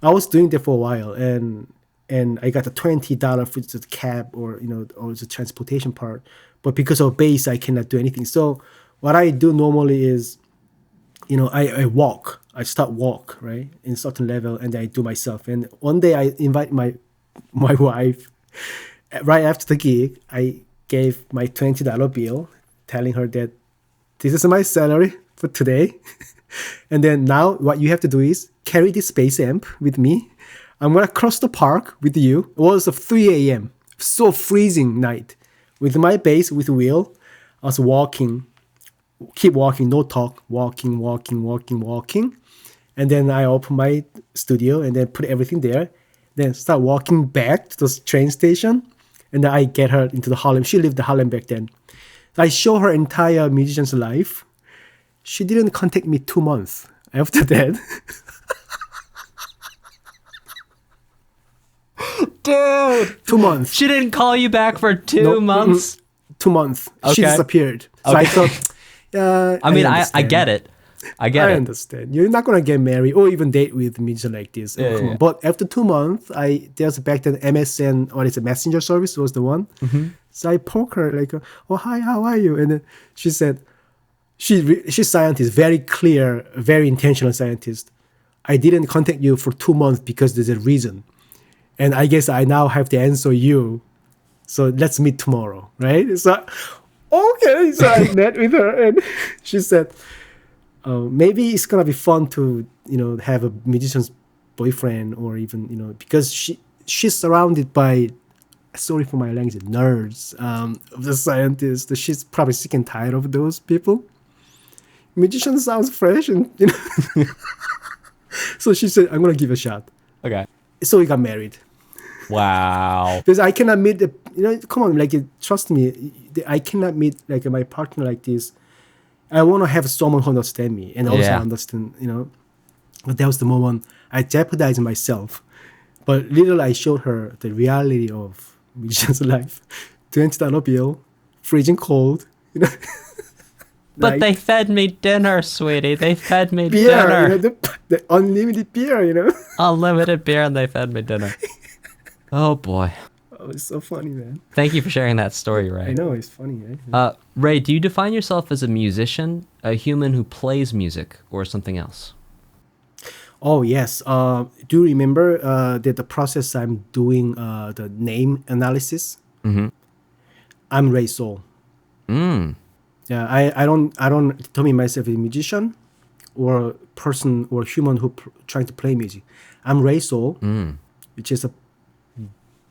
I was doing that for a while, and I got the $20 for the cab or the transportation part. But because of bass, I cannot do anything. So what I do normally is, I walk. I start walk, right, in certain level, and I do myself. And one day I invite my wife. Right after the gig, I gave my $20 bill, telling her that this is my salary for today. And then now what you have to do is carry this bass amp with me. I'm going to cross the park with you. It was 3 a.m. So freezing night. With my bass, with wheel, I was walking. Keep walking, no talk. Walking. And then I open my studio and then put everything there. Then start walking back to the train station. And then I get her into the Harlem. She lived in Harlem back then. I show her entire musician's life. She didn't contact me 2 months after that. Dude! 2 months. She didn't call you back for 2 months? 2 months. Okay. She disappeared. So I thought, I get it. I understand. You're not going to get married or even date with a musician like this. Yeah. But after 2 months, there's back then MSN, what is it, messenger service was the one. Mm-hmm. So I poke her like, oh, hi, how are you? And then she said, she's scientist, very clear, very intentional scientist. I didn't contact you for 2 months because there's a reason. And I guess I now have to answer you. So let's meet tomorrow, right? So, okay. So I met with her and she said, maybe it's going to be fun to, have a musician's boyfriend or even, because she's surrounded by, sorry for my language, nerds of the scientists. She's probably sick and tired of those people. Musician sounds fresh and, So she said, I'm going to give it a shot. Okay. So we got married. Wow. Because I cannot meet, come on, trust me, I cannot meet my partner like this. I want to have someone who understand me and also understand, But that was the moment I jeopardized myself. But little I showed her the reality of musician's life. $20 bill, freezing cold, But they fed me dinner, sweetie. They fed me beer, dinner. The unlimited beer, Unlimited beer, and they fed me dinner. Oh, boy. Oh, it's so funny, man. Thank you for sharing that story, Ray. I know, it's funny, right? Ray, do you define yourself as a musician, a human who plays music, or something else? Oh, yes. Do you remember that the process I'm doing the name analysis? Mm-hmm. I'm Ray Soul. Yeah, I don't determine myself as a musician or a person or human who trying to play music. I'm Ray Soul, which is a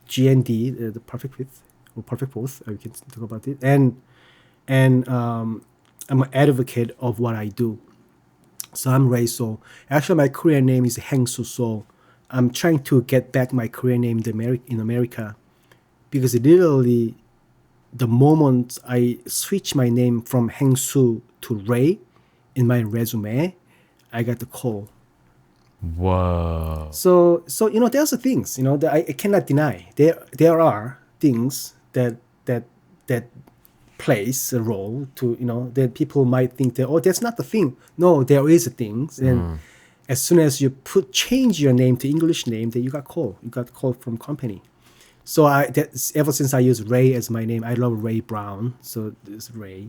GND, the perfect fifth or perfect fourth. We can talk about it. And I'm an advocate of what I do. So I'm Ray Soul. Actually, my Korean name is Heng Soo Soul. I'm trying to get back my Korean name in America because literally the moment I switch my name from Heng Soo to Ray in my resume, I got the call. Whoa. So there's the things, that I cannot deny. There are things that plays a role to, that people might think that, oh, that's not the thing. No, there is a thing. as soon as you change your name to English name, then you got called. You got called from company. So ever since I use Ray as my name, I love Ray Brown. So it's Ray.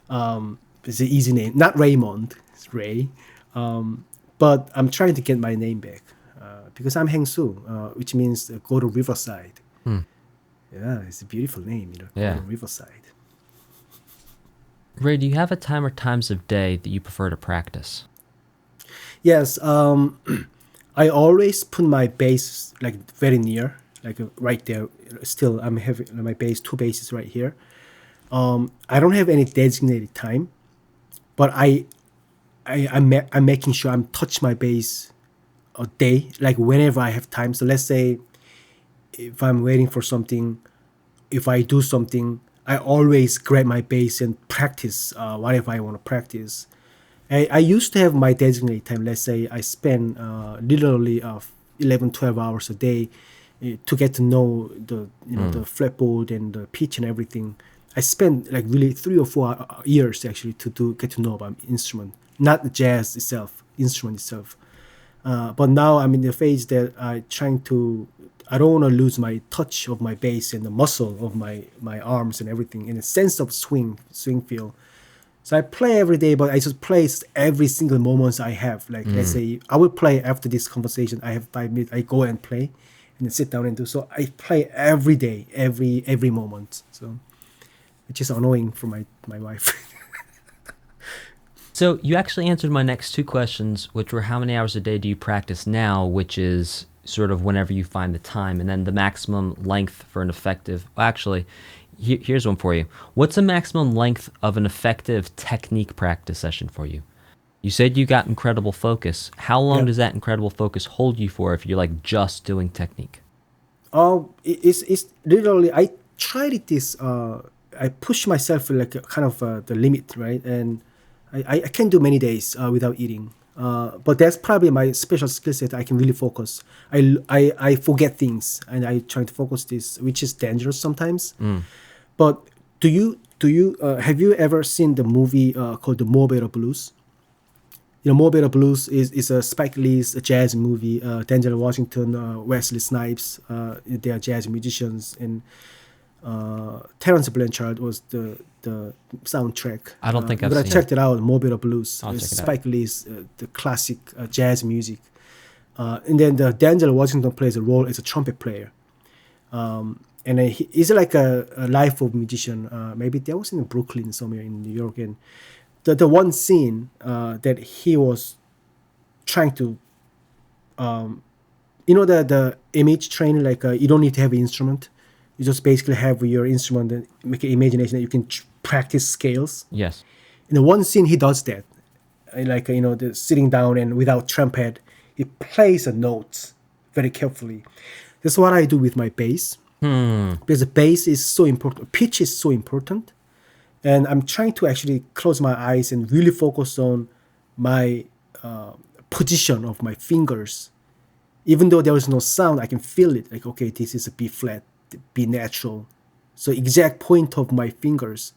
It's an easy name, not Raymond. It's Ray. But I'm trying to get my name back because I'm Heng Su, which means go to Riverside. Yeah, it's a beautiful name, Go to Riverside. Ray, do you have a time or times of day that you prefer to practice? Yes, I always put my bass like very near, like right there. Still, I'm having my bass, two basses right here. I don't have any designated time, but I'm making sure I'm touch my bass a day, like whenever I have time. So let's say if I'm waiting for something, if I do something, I always grab my bass and practice whatever I want to practice. I used to have my designated time. Let's say I spend literally 11, 12 hours a day to get to know the the fretboard and the pitch and everything. I spent like really 3 or 4 years actually to get to know about instrument, not the jazz itself, instrument itself. But now I'm in the phase that I don't want to lose my touch of my bass and the muscle of my arms and everything, and a sense of swing feel. So I play every day, but I just play every single moment I have. Like let's say I will play after this conversation. I have 5 minutes. I go and play, and then sit down and do. So I play every day, every moment. So which is annoying for my wife. So you actually answered my next two questions, which were how many hours a day do you practice now, which is sort of whenever you find the time, and then the maximum length for an effective. Actually, here's one for you. What's the maximum length of an effective technique practice session for you? You said you got incredible focus. How long does that incredible focus hold you for if you're like just doing technique? It's literally, I tried this. I push myself like kind of the limit, right? And I can do many days without eating. But that's probably my special skill set. I can really focus. I forget things, and I try to focus this, which is dangerous sometimes. But do you have you ever seen the movie called The Mo' Better Blues? Mo' Better Blues is a Spike Lee's jazz movie. Denzel Washington, Wesley Snipes, they are jazz musicians, and Terrence Blanchard was the soundtrack. I don't think I've seen it. But I checked it out, Mo' Better Blues. It's Spike Lee's the classic jazz music. And then Denzel Washington plays a role as a trumpet player. And he's like a life of musician. Maybe that was in Brooklyn somewhere in New York. And the one scene that he was trying to, the image training, like you don't need to have an instrument. You just basically have your instrument and make an imagination that you can practice scales. Yes. In the one scene, he does that. Like, the sitting down and without trumpet, he plays the notes very carefully. That's what I do with my bass. Because the bass is so important. Pitch is so important. And I'm trying to actually close my eyes and really focus on my position of my fingers. Even though there is no sound, I can feel it. Like, okay, this is a B flat, B natural. So exact point of my fingers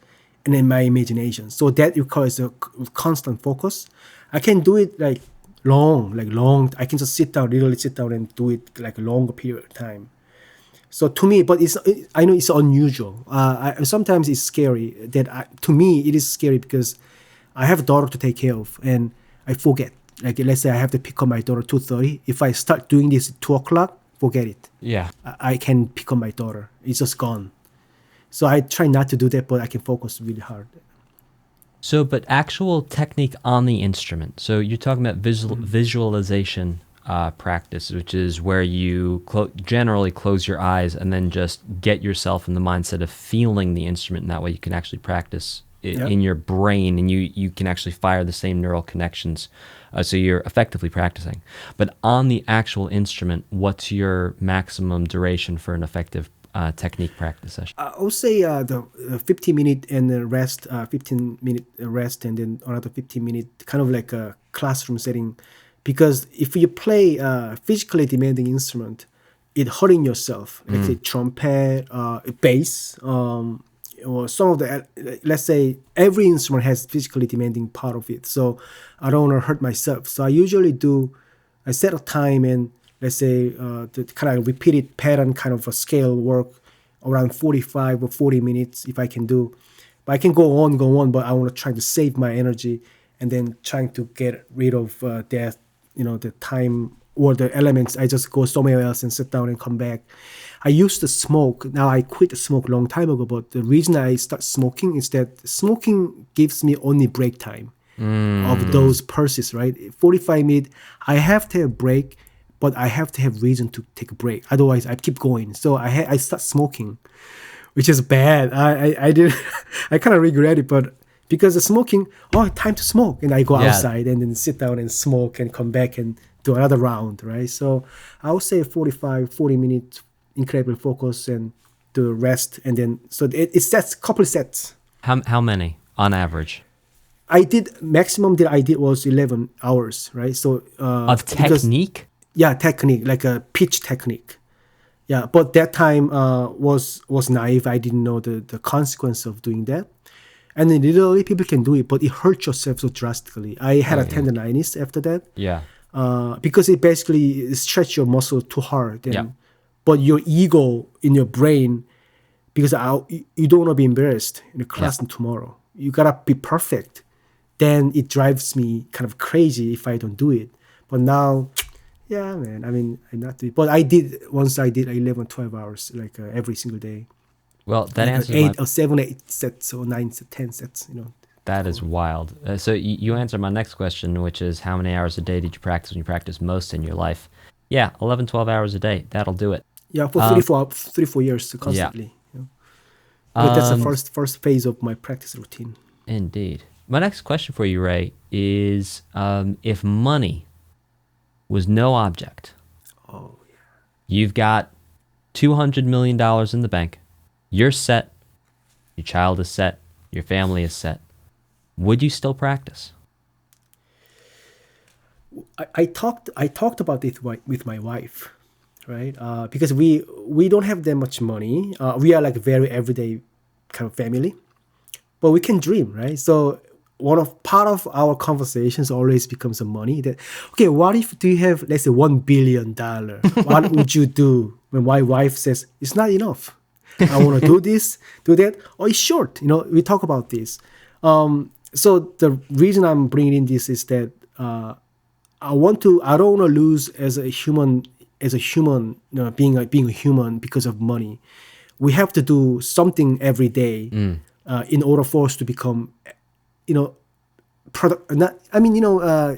and then my imagination. So that requires a constant focus. I can do it like long. I can just literally sit down and do it like a longer period of time. So to me, but I know it's unusual. Sometimes it's scary. To me, it is scary because I have a daughter to take care of, and I forget. Like let's say I have to pick up my daughter 2:30. If I start doing this at 2:00, forget it. Yeah, I can pick up my daughter. It's just gone. So I try not to do that, but I can focus really hard. So, but actual technique on the instrument. So you're talking about visualization practice, which is where you generally close your eyes and then just get yourself in the mindset of feeling the instrument, and that way you can actually practice it in your brain, and you can actually fire the same neural connections, so you're effectively practicing. But on the actual instrument, what's your maximum duration for an effective technique practice session? I would say the 15-minute and rest, 15-minute rest, and then another 15-minute, kind of like a classroom setting. Because if you play a physically demanding instrument, it hurting yourself. Like say trumpet, bass, or some of the, let's say every instrument has physically demanding part of it. So I don't want to hurt myself. So I set a time and let's say the kind of repeated pattern kind of a scale work around 45 or 40 minutes if I can do. But I can go on, but I want to try to save my energy and then trying to get rid of that, the time or the elements. I just go somewhere else and sit down and come back. I used to smoke. Now I quit the smoke a long time ago, but the reason I start smoking is that smoking gives me only break time of those pulses, right? 45 minutes, I have to have a break, but I have to have reason to take a break. Otherwise, I keep going. So I start smoking, which is bad. I did I kind of regret it, but because the smoking, time to smoke, and I go outside and then sit down and smoke and come back and do another round, right? So I would say 40 minutes, incredible focus and do rest, and then so it's that's couple sets. How many on average? Maximum that I did was 11 hours, right? So of technique? Technique, like a pitch technique. Yeah, but that time was naive. I didn't know the consequence of doing that. And then literally people can do it, but it hurts yourself so drastically. I had a tendonitis after that. Yeah. Because it basically stretch your muscle too hard. But your ego in your brain, because you don't want to be embarrassed in the class tomorrow. You got to be perfect. Then it drives me kind of crazy if I don't do it. But now, man, I mean, I'm not doing it. But I did 11, 12 hours, like every single day. Well, that like answers 7, 8 sets or 9, 10 sets, That is wild. So you answered my next question, which is how many hours a day did you practice when you practiced most in your life? Yeah, 11, 12 hours a day. That'll do it. Yeah, for 3-4 years constantly. Yeah. But that's the first phase of my practice routine. Indeed. My next question for you, Ray, is if money was no object. Oh, yeah. You've got $200 million in the bank. You're set. Your child is set. Your family is set. Would you still practice? I talked about it with my wife, right? Because we don't have that much money. We are like very everyday kind of family, but we can dream, right? So part of our conversations always becomes the money. That okay, what if do you have, let's say, $1 billion? What would you do? When my wife says it's not enough, I want to do this, do that, or it's short. We talk about this. So the reason I'm bringing in this is that I don't want to lose as a human, being a human because of money. We have to do something every day in order for us to become, a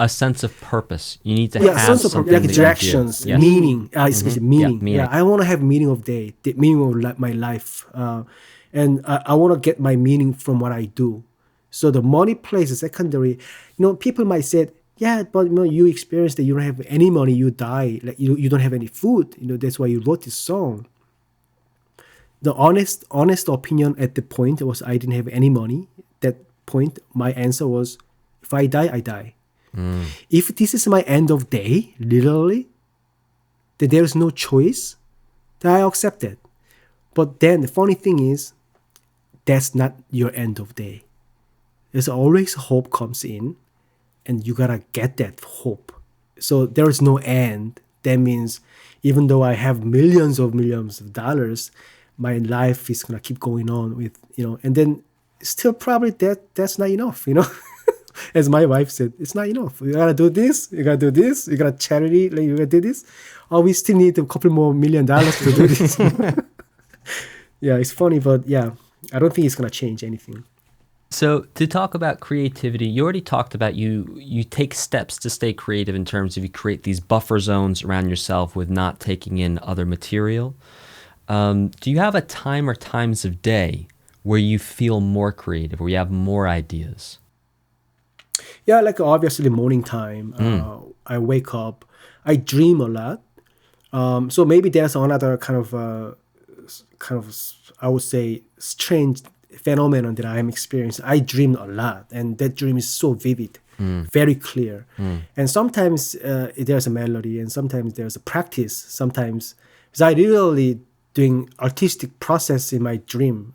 sense of purpose. You need to have sense of something like directions, meaning, especially meaning. meaning. I want to have meaning of day, the meaning of my life, and I want to get my meaning from what I do. So the money plays a secondary. People might say, yeah, but you experience that you don't have any money, you die, like you don't have any food. That's why you wrote this song. The honest opinion at the point was I didn't have any money. That point, my answer was, if I die, I die. If this is my end of day, literally, that there is no choice, then I accept it. But then the funny thing is, that's not your end of day. There's always hope comes in, and you gotta get that hope. So there is no end. That means even though I have millions of dollars, my life is gonna keep going on with, and then still probably that's not enough, As my wife said, it's not enough. You gotta do this, you gotta do this, you gotta charity, like you gotta do this. Or we still need a couple more $1 million to do this. Yeah, it's funny, but yeah, I don't think it's gonna change anything. So to talk about creativity, you already talked about you take steps to stay creative in terms of you create these buffer zones around yourself with not taking in other material. Do you have a time or times of day where you feel more creative, where you have more ideas? Yeah, like obviously morning time. I wake up. I dream a lot. So maybe there's another kind of I would say strange phenomenon that I am experiencing. I dream a lot, and that dream is so vivid, very clear. And sometimes there's a melody, and sometimes there's a practice. Sometimes because I literally doing artistic process in my dream.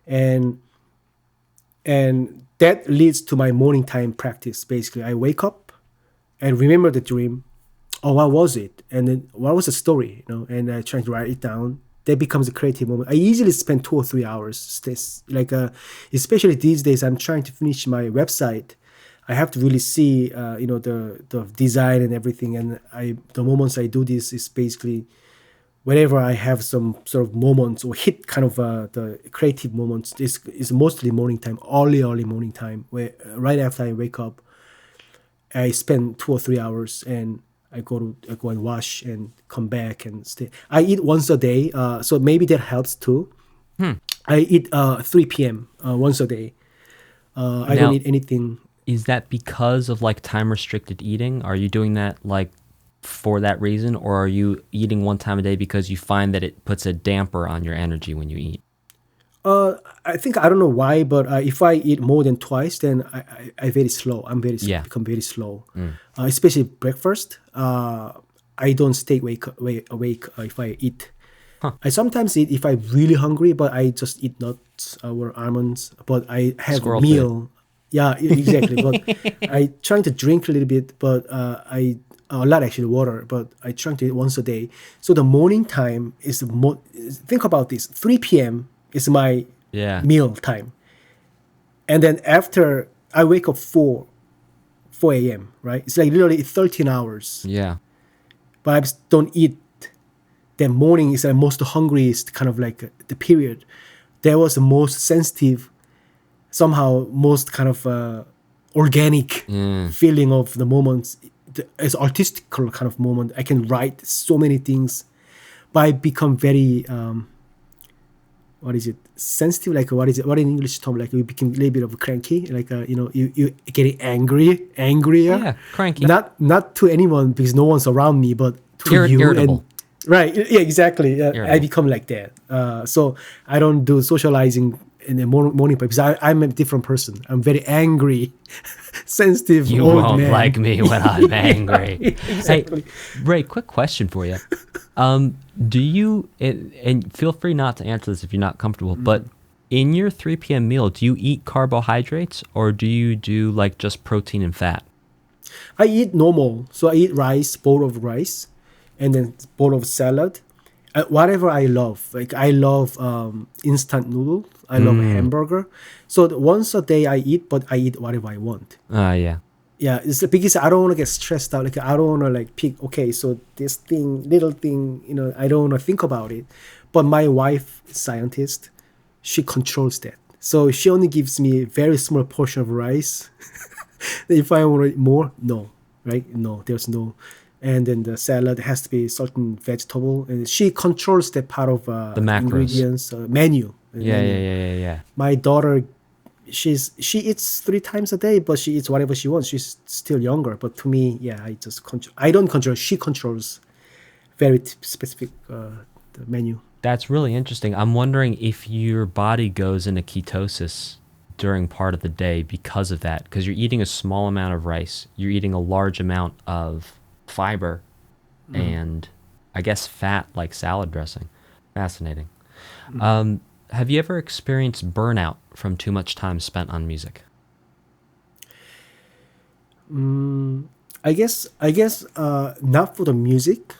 and that leads to my morning time practice. Basically, I wake up and remember the dream. Oh, what was it? And then what was the story? And I try to write it down. That becomes a creative moment. I easily spend 2 or 3 hours. Especially these days, I'm trying to finish my website. I have to really see, the design and everything. And the moments I do this is basically whenever I have some sort of moments or hit kind of the creative moments. This is mostly morning time, early morning time, where right after I wake up, I spend 2 or 3 hours and I go and wash and come back and stay. I eat once a day, so maybe that helps too. I eat 3 p.m. Once a day. I don't eat anything. Is that because of like time restricted eating? Are you doing that like for that reason, or are you eating one time a day because you find that it puts a damper on your energy when you eat? I think I don't know why, but if I eat more than twice, then I very slow. Become very slow. Especially breakfast. I don't stay awake if I eat. I sometimes eat if I'm really hungry, but I just eat nuts or almonds. But I have Squirrel a meal. Yeah, exactly. But I trying to drink a little bit, but a lot actually water. But I try to eat once a day. So the morning time is think about this. 3 p.m. is my meal time, and then after I wake up 4 a.m. Right? It's like literally 13 hours. Yeah. But I don't eat. The morning is the most hungriest kind of like the period. That was the most sensitive, somehow most kind of organic feeling of the moments. It's artistic kind of moment. I can write so many things, but I become very what is it? Sensitive? Like what is it? What in English term? Like you become a little bit of cranky. Like you getting angrier. Yeah, cranky. Not to anyone because no one's around me, but to you. Irritable. Right. Yeah. Exactly. I become like that. So I don't do socializing in the morning because I'm a different person. I'm very angry, sensitive. You old won't man. like me when I'm angry. Exactly. Hey, Ray, quick question for you. Do you, and feel free not to answer this if you're not comfortable, but in your 3 p.m. meal, do you eat carbohydrates or do you do like just protein and fat? I eat normal. So I eat bowl of rice, and then bowl of salad. Whatever I love. Like I love instant noodle. I love hamburger. So once a day I eat, but I eat whatever I want. Yeah. Yeah, it's because I don't want to get stressed out. Like I don't want to like pick. Okay, so this little thing, I don't want to think about it. But my wife, scientist, she controls that. So she only gives me a very small portion of rice. If I want more, no, right? No, there's no. And then the salad has to be certain vegetable, and she controls that part of the macros. Ingredients menu. Yeah. My daughter. She eats 3 times a day, but she eats whatever she wants. She's still younger, but to me, I don't control. She controls very specific the menu. That's really interesting. I'm wondering if your body goes into ketosis during part of the day because of that, because you're eating a small amount of rice, you're eating a large amount of fiber, and I guess fat like salad dressing. Fascinating. Have you ever experienced burnout from too much time spent on music? I guess not for the music,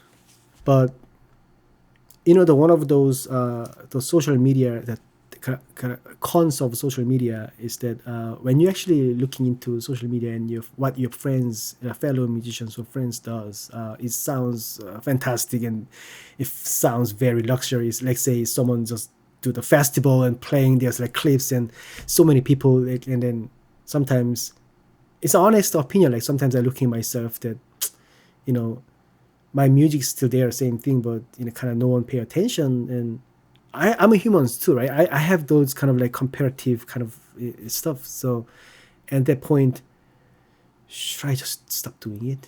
but the one of those the social media that kind of cons of social media is that when you're actually looking into social media and what your friends, fellow musicians or friends does, it sounds fantastic and it sounds very luxurious. Like say someone just do the festival and playing, there's like clips and so many people, and then sometimes it's an honest opinion. Like sometimes I look at myself that my music's still there, same thing, but kind of no one pay attention. And I'm a human too, right? I have those kind of like comparative kind of stuff. So at that point, should I just stop doing it?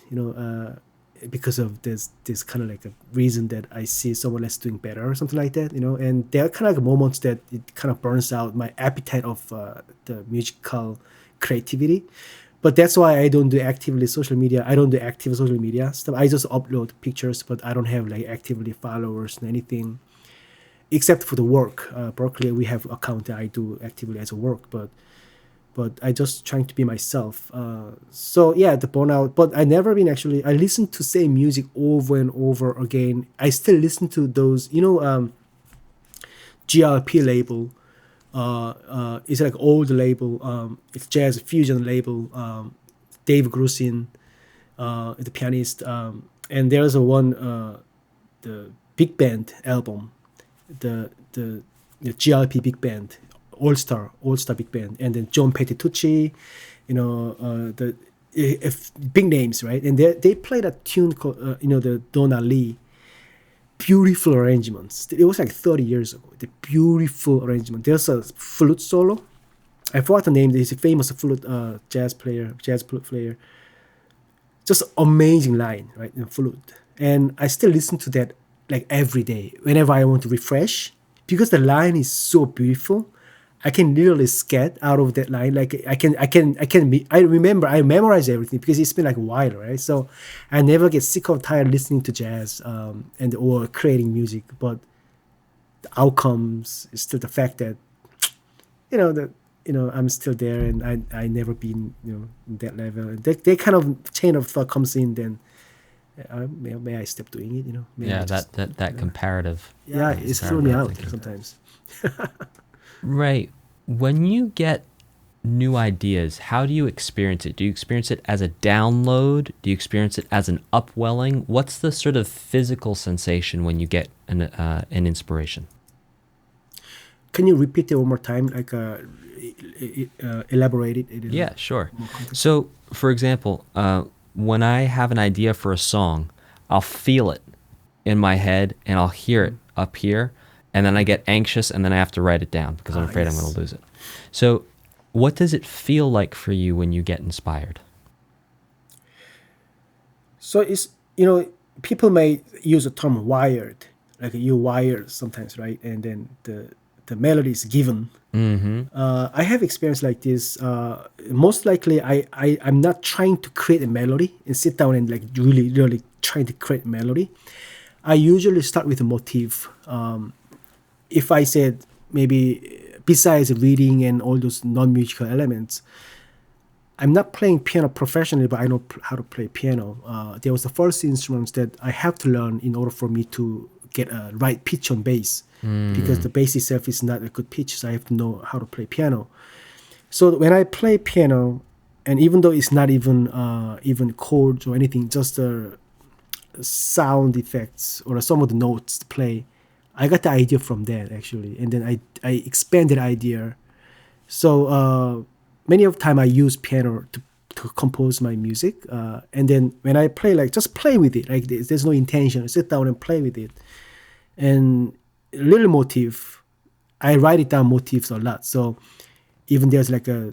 Because of this kind of like a reason that I see someone else doing better or something like that, and there are kind of like moments that it kind of burns out my appetite of the musical creativity. But that's why I don't do actively social media. I don't do active social media stuff. I just upload pictures, but I don't have like actively followers and anything. except for the work. Berkeley, we have account that I do actively as a work, but I just trying to be myself. So yeah, the Burnout. But I never been actually. I listen to same music over and over again. I still listen to those. GRP label. It's like old label. It's jazz fusion label. Dave Grusin, the pianist, and there's a one the big band album, the GRP big band, all star big band, and then John Petitucci, the big names, right? And they played a tune called the Donna Lee. Beautiful arrangements. It was like 30 years ago. The beautiful arrangement. There's a flute solo. I forgot the name. He's a famous flute jazz flute player. Just amazing line, right? Flute. And I still listen to that like every day whenever I want to refresh, because the line is so beautiful. I can literally scat out of that line. Like I remember, I memorize everything because it's been like a while, right? So I never get sick or tired listening to jazz or creating music. But the outcomes is still the fact that, I'm still there, and I never been, in that level. And that kind of chain of thought comes in, then may I stop doing it, Yeah, that comparative. Yeah, it's throwing me out sometimes. Right. When you get new ideas, how do you experience it? Do you experience it as a download? Do you experience it as an upwelling? What's the sort of physical sensation when you get an inspiration? Can you repeat it one more time? Like elaborate it? Yeah, sure. So, for example, when I have an idea for a song, I'll feel it in my head and I'll hear it up here. And then I get anxious, and then I have to write it down because I'm afraid I'm going to lose it. So what does it feel like for you when you get inspired? So it's, people may use the term wired, like you wired sometimes, right? And then the melody is given. Mm-hmm. I have experience like this. Most likely I'm not trying to create a melody and sit down and like really, really trying to create a melody. I usually start with a motif. If I said maybe besides reading and all those non-musical elements, I'm not playing piano professionally, but I know how to play piano. There was the first instruments that I have to learn in order for me to get a right pitch on bass, because the bass itself is not a good pitch, so I have to know how to play piano. So when I play piano, and even though it's not even chords or anything, just the sound effects or some of the notes to play, I got the idea from that actually, and then I expanded the idea. So many of the time I use piano to compose my music, and then when I play, like just play with it, like there's no intention. I sit down and play with it, and a little motif, I write it down motifs a lot. So even there's like a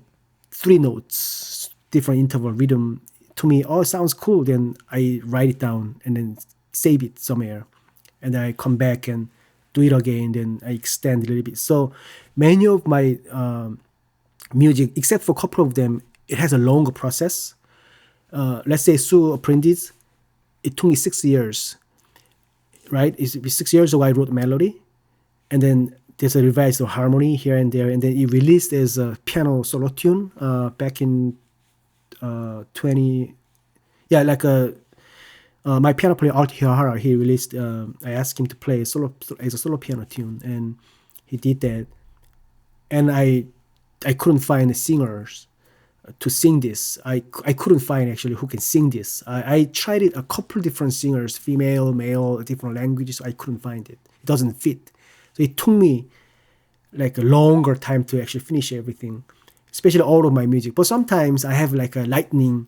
3 notes, different interval rhythm. To me, oh, it sounds cool. Then I write it down and then save it somewhere, and then I come back and do it again, then I extend a little bit. So many of my music, except for a couple of them, it has a longer process. Let's say Seu Aprendiz, it took me 6 years, right? It's 6 years ago I wrote melody, and then there's a revised harmony here and there, and then it released as a piano solo tune back in 20, yeah, like my piano player Art Hirahara, he released, I asked him to play as a solo piano tune, and he did that. And I couldn't find singers to sing this. I couldn't find actually who can sing this. I tried it a couple different singers, female, male, different languages. I couldn't find it. It doesn't fit. So it took me like a longer time to actually finish everything, especially all of my music. But sometimes I have like a lightning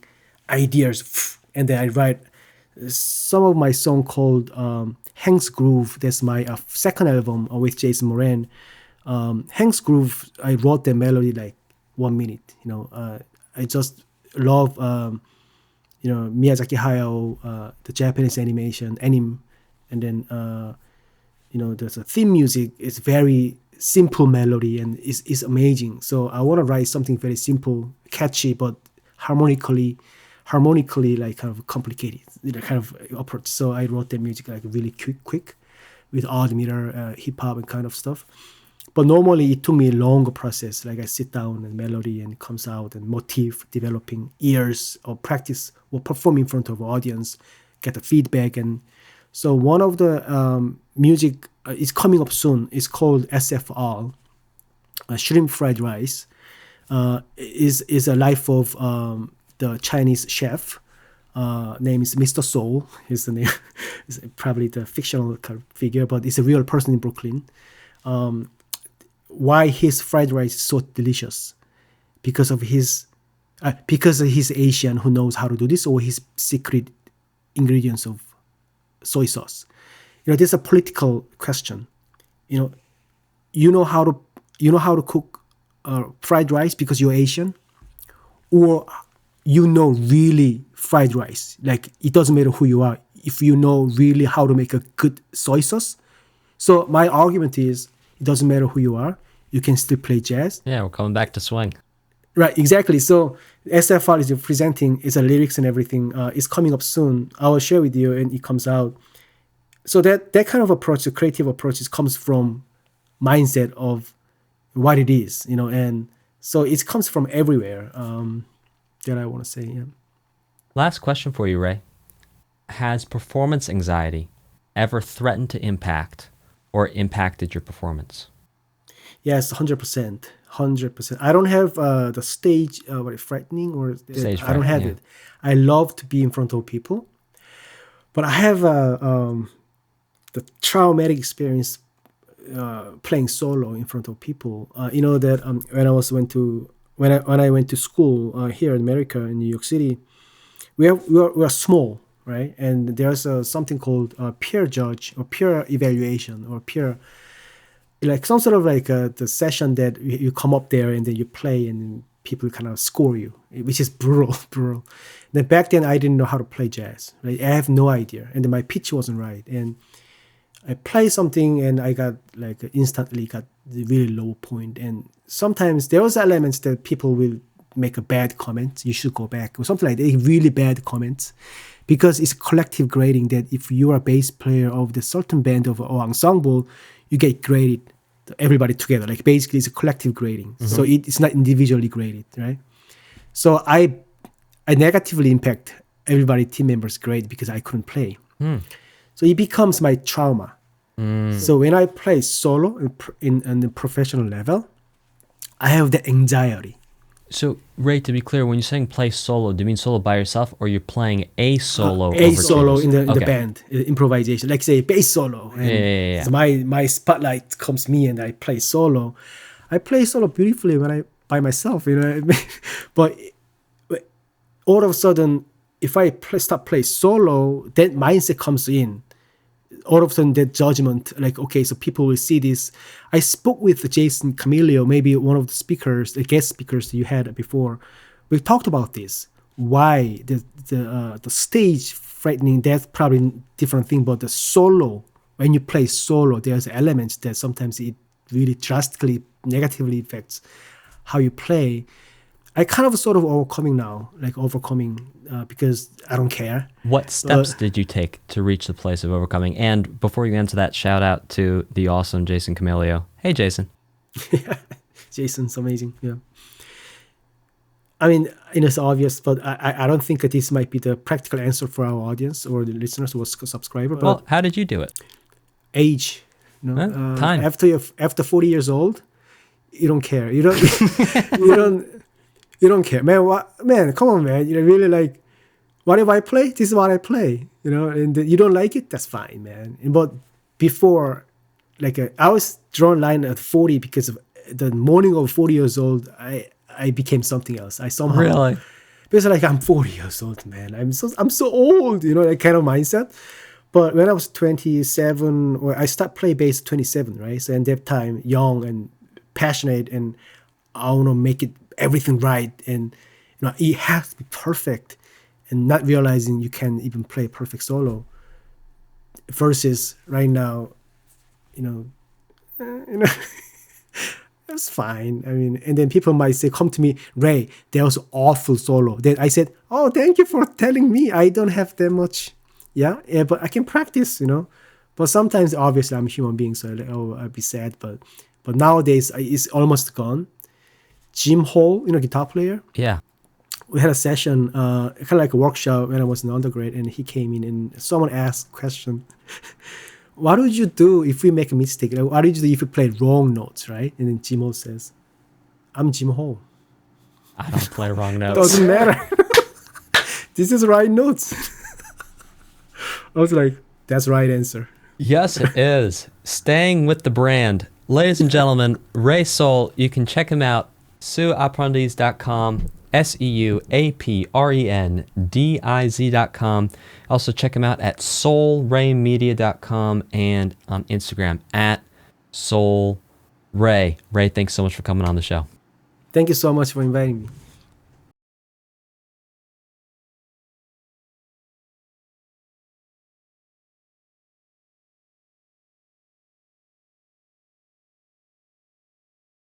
ideas, and then I write some of my song called Hank's Groove. That's my second album with Jason Moran. Hank's Groove, I wrote the melody like 1 minute. I just love Miyazaki Hayao, the Japanese anime, and then there's a theme music. It's very simple melody and is amazing. So I want to write something very simple, catchy, but harmonically like kind of complicated, kind of approach. So I wrote the music like really quick. with odd meter, hip hop and kind of stuff. But normally it took me a longer process. Like I sit down and melody and it comes out and motif developing ears or practice or perform in front of audience, get the feedback. And so one of the music is coming up soon. It's called SFR, Shrimp Fried Rice. Is a life of the Chinese chef. Name is Mr. Soul. His name is probably the fictional figure, but it's a real person in Brooklyn. Why his fried rice is so delicious? Because he's Asian who knows how to do this, or his secret ingredients of soy sauce. There's a political question. You know how to cook fried rice because you're Asian, or really fried rice. Like it doesn't matter who you are if you know really how to make a good soy sauce. So my argument is it doesn't matter who you are, you can still play jazz. Yeah, we're coming back to swing. Right, exactly. So SFR is presenting, it's a lyrics and everything. It's coming up soon. I will share with you and it comes out. So that kind of approach, the creative approach, comes from mindset of what it is, and so it comes from everywhere. That I want to say. Yeah. Last question for you, Ray. Has performance anxiety ever threatened to impact or impacted your performance? Yes, 100%. 100%. I don't have the stage frightening or Stage I don't have yeah. it. I love to be in front of people, but I have the traumatic experience playing solo in front of people. That when I went to school here in America in New York City, we are small, right? And there's something called peer judge or peer evaluation or peer, like some sort of like the session that you come up there and then you play and people kind of score you, which is brutal. Then back then I didn't know how to play jazz, right? I have no idea, and then my pitch wasn't right, and I play something and I got instantly got the really low point. And sometimes there was elements that people will make a bad comment, you should go back or something like that, really bad comments, because it's collective grading that if you are a bass player of the certain band or ensemble, you get graded, everybody together. Like basically it's a collective grading. Mm-hmm. So it's not individually graded, right? So I negatively impact everybody, team members' grade because I couldn't play. So it becomes my trauma. So when I play solo in the professional level, I have the anxiety. So, Ray, to be clear, when you're saying play solo, do you mean solo by yourself, or you're playing a solo? A solo in the band, improvisation. Like say bass solo. And yeah. So my spotlight comes me and I play solo. I play solo beautifully when I by myself, But all of a sudden, if I start play solo, that mindset comes in. All of a sudden, that judgment, like, okay, so people will see this. I spoke with Jason Camilio, maybe one of the speakers, the guest speakers that you had before. We talked about this. Why the stage frightening, that's probably different thing, but the solo, when you play solo, there's elements that sometimes it really drastically negatively affects how you play. I kind of sort of overcoming now, because I don't care. What steps did you take to reach the place of overcoming? And before you answer that, shout out to the awesome Jason Camilio. Hey, Jason. Jason's amazing. Yeah. I mean, it's obvious, but I don't think that this might be the practical answer for our audience or the listeners or subscriber. But well, how did you do it? Age. Time. After 40 years old, you don't care. You don't care, man. Come on, man. Really what if I play? This is what I play. And you don't like it. That's fine, man. But before, I was drawn line at 40 because of the morning of 40 years old. I became something else. I somehow really because I'm 40 years old, man. I'm so old. That kind of mindset. But when I was 27, or I started playing bass at 27, right? So at that time, young and passionate, and I want to make it everything right, and it has to be perfect, and not realizing you can even play perfect solo. Versus right now, that's fine. I mean, and then people might say, "Come to me, Ray. That was awful solo." Then I said, "Oh, thank you for telling me. I don't have that much, yeah, but I can practice, But But sometimes, obviously, I'm a human being, so like, I'd be sad. But nowadays, it's almost gone. Jim Hall, guitar player. Yeah. We had a session, kind of like a workshop when I was an undergrad, and he came in and someone asked a question. What would you do if we make a mistake? Like, what would you do if you play wrong notes, right? And then Jim Hall says, I'm Jim Hall. I don't play wrong notes. Doesn't matter. This is right notes. I was like, that's the right answer. Yes, it is. Staying with the brand. Ladies and gentlemen, Ray Soul, you can check him out, SeuAprendiz.com, SeuAprendiz.com. Also check him out at soulraymedia.com and on Instagram at soulray. Ray, thanks so much for coming on the show. Thank you so much for inviting me.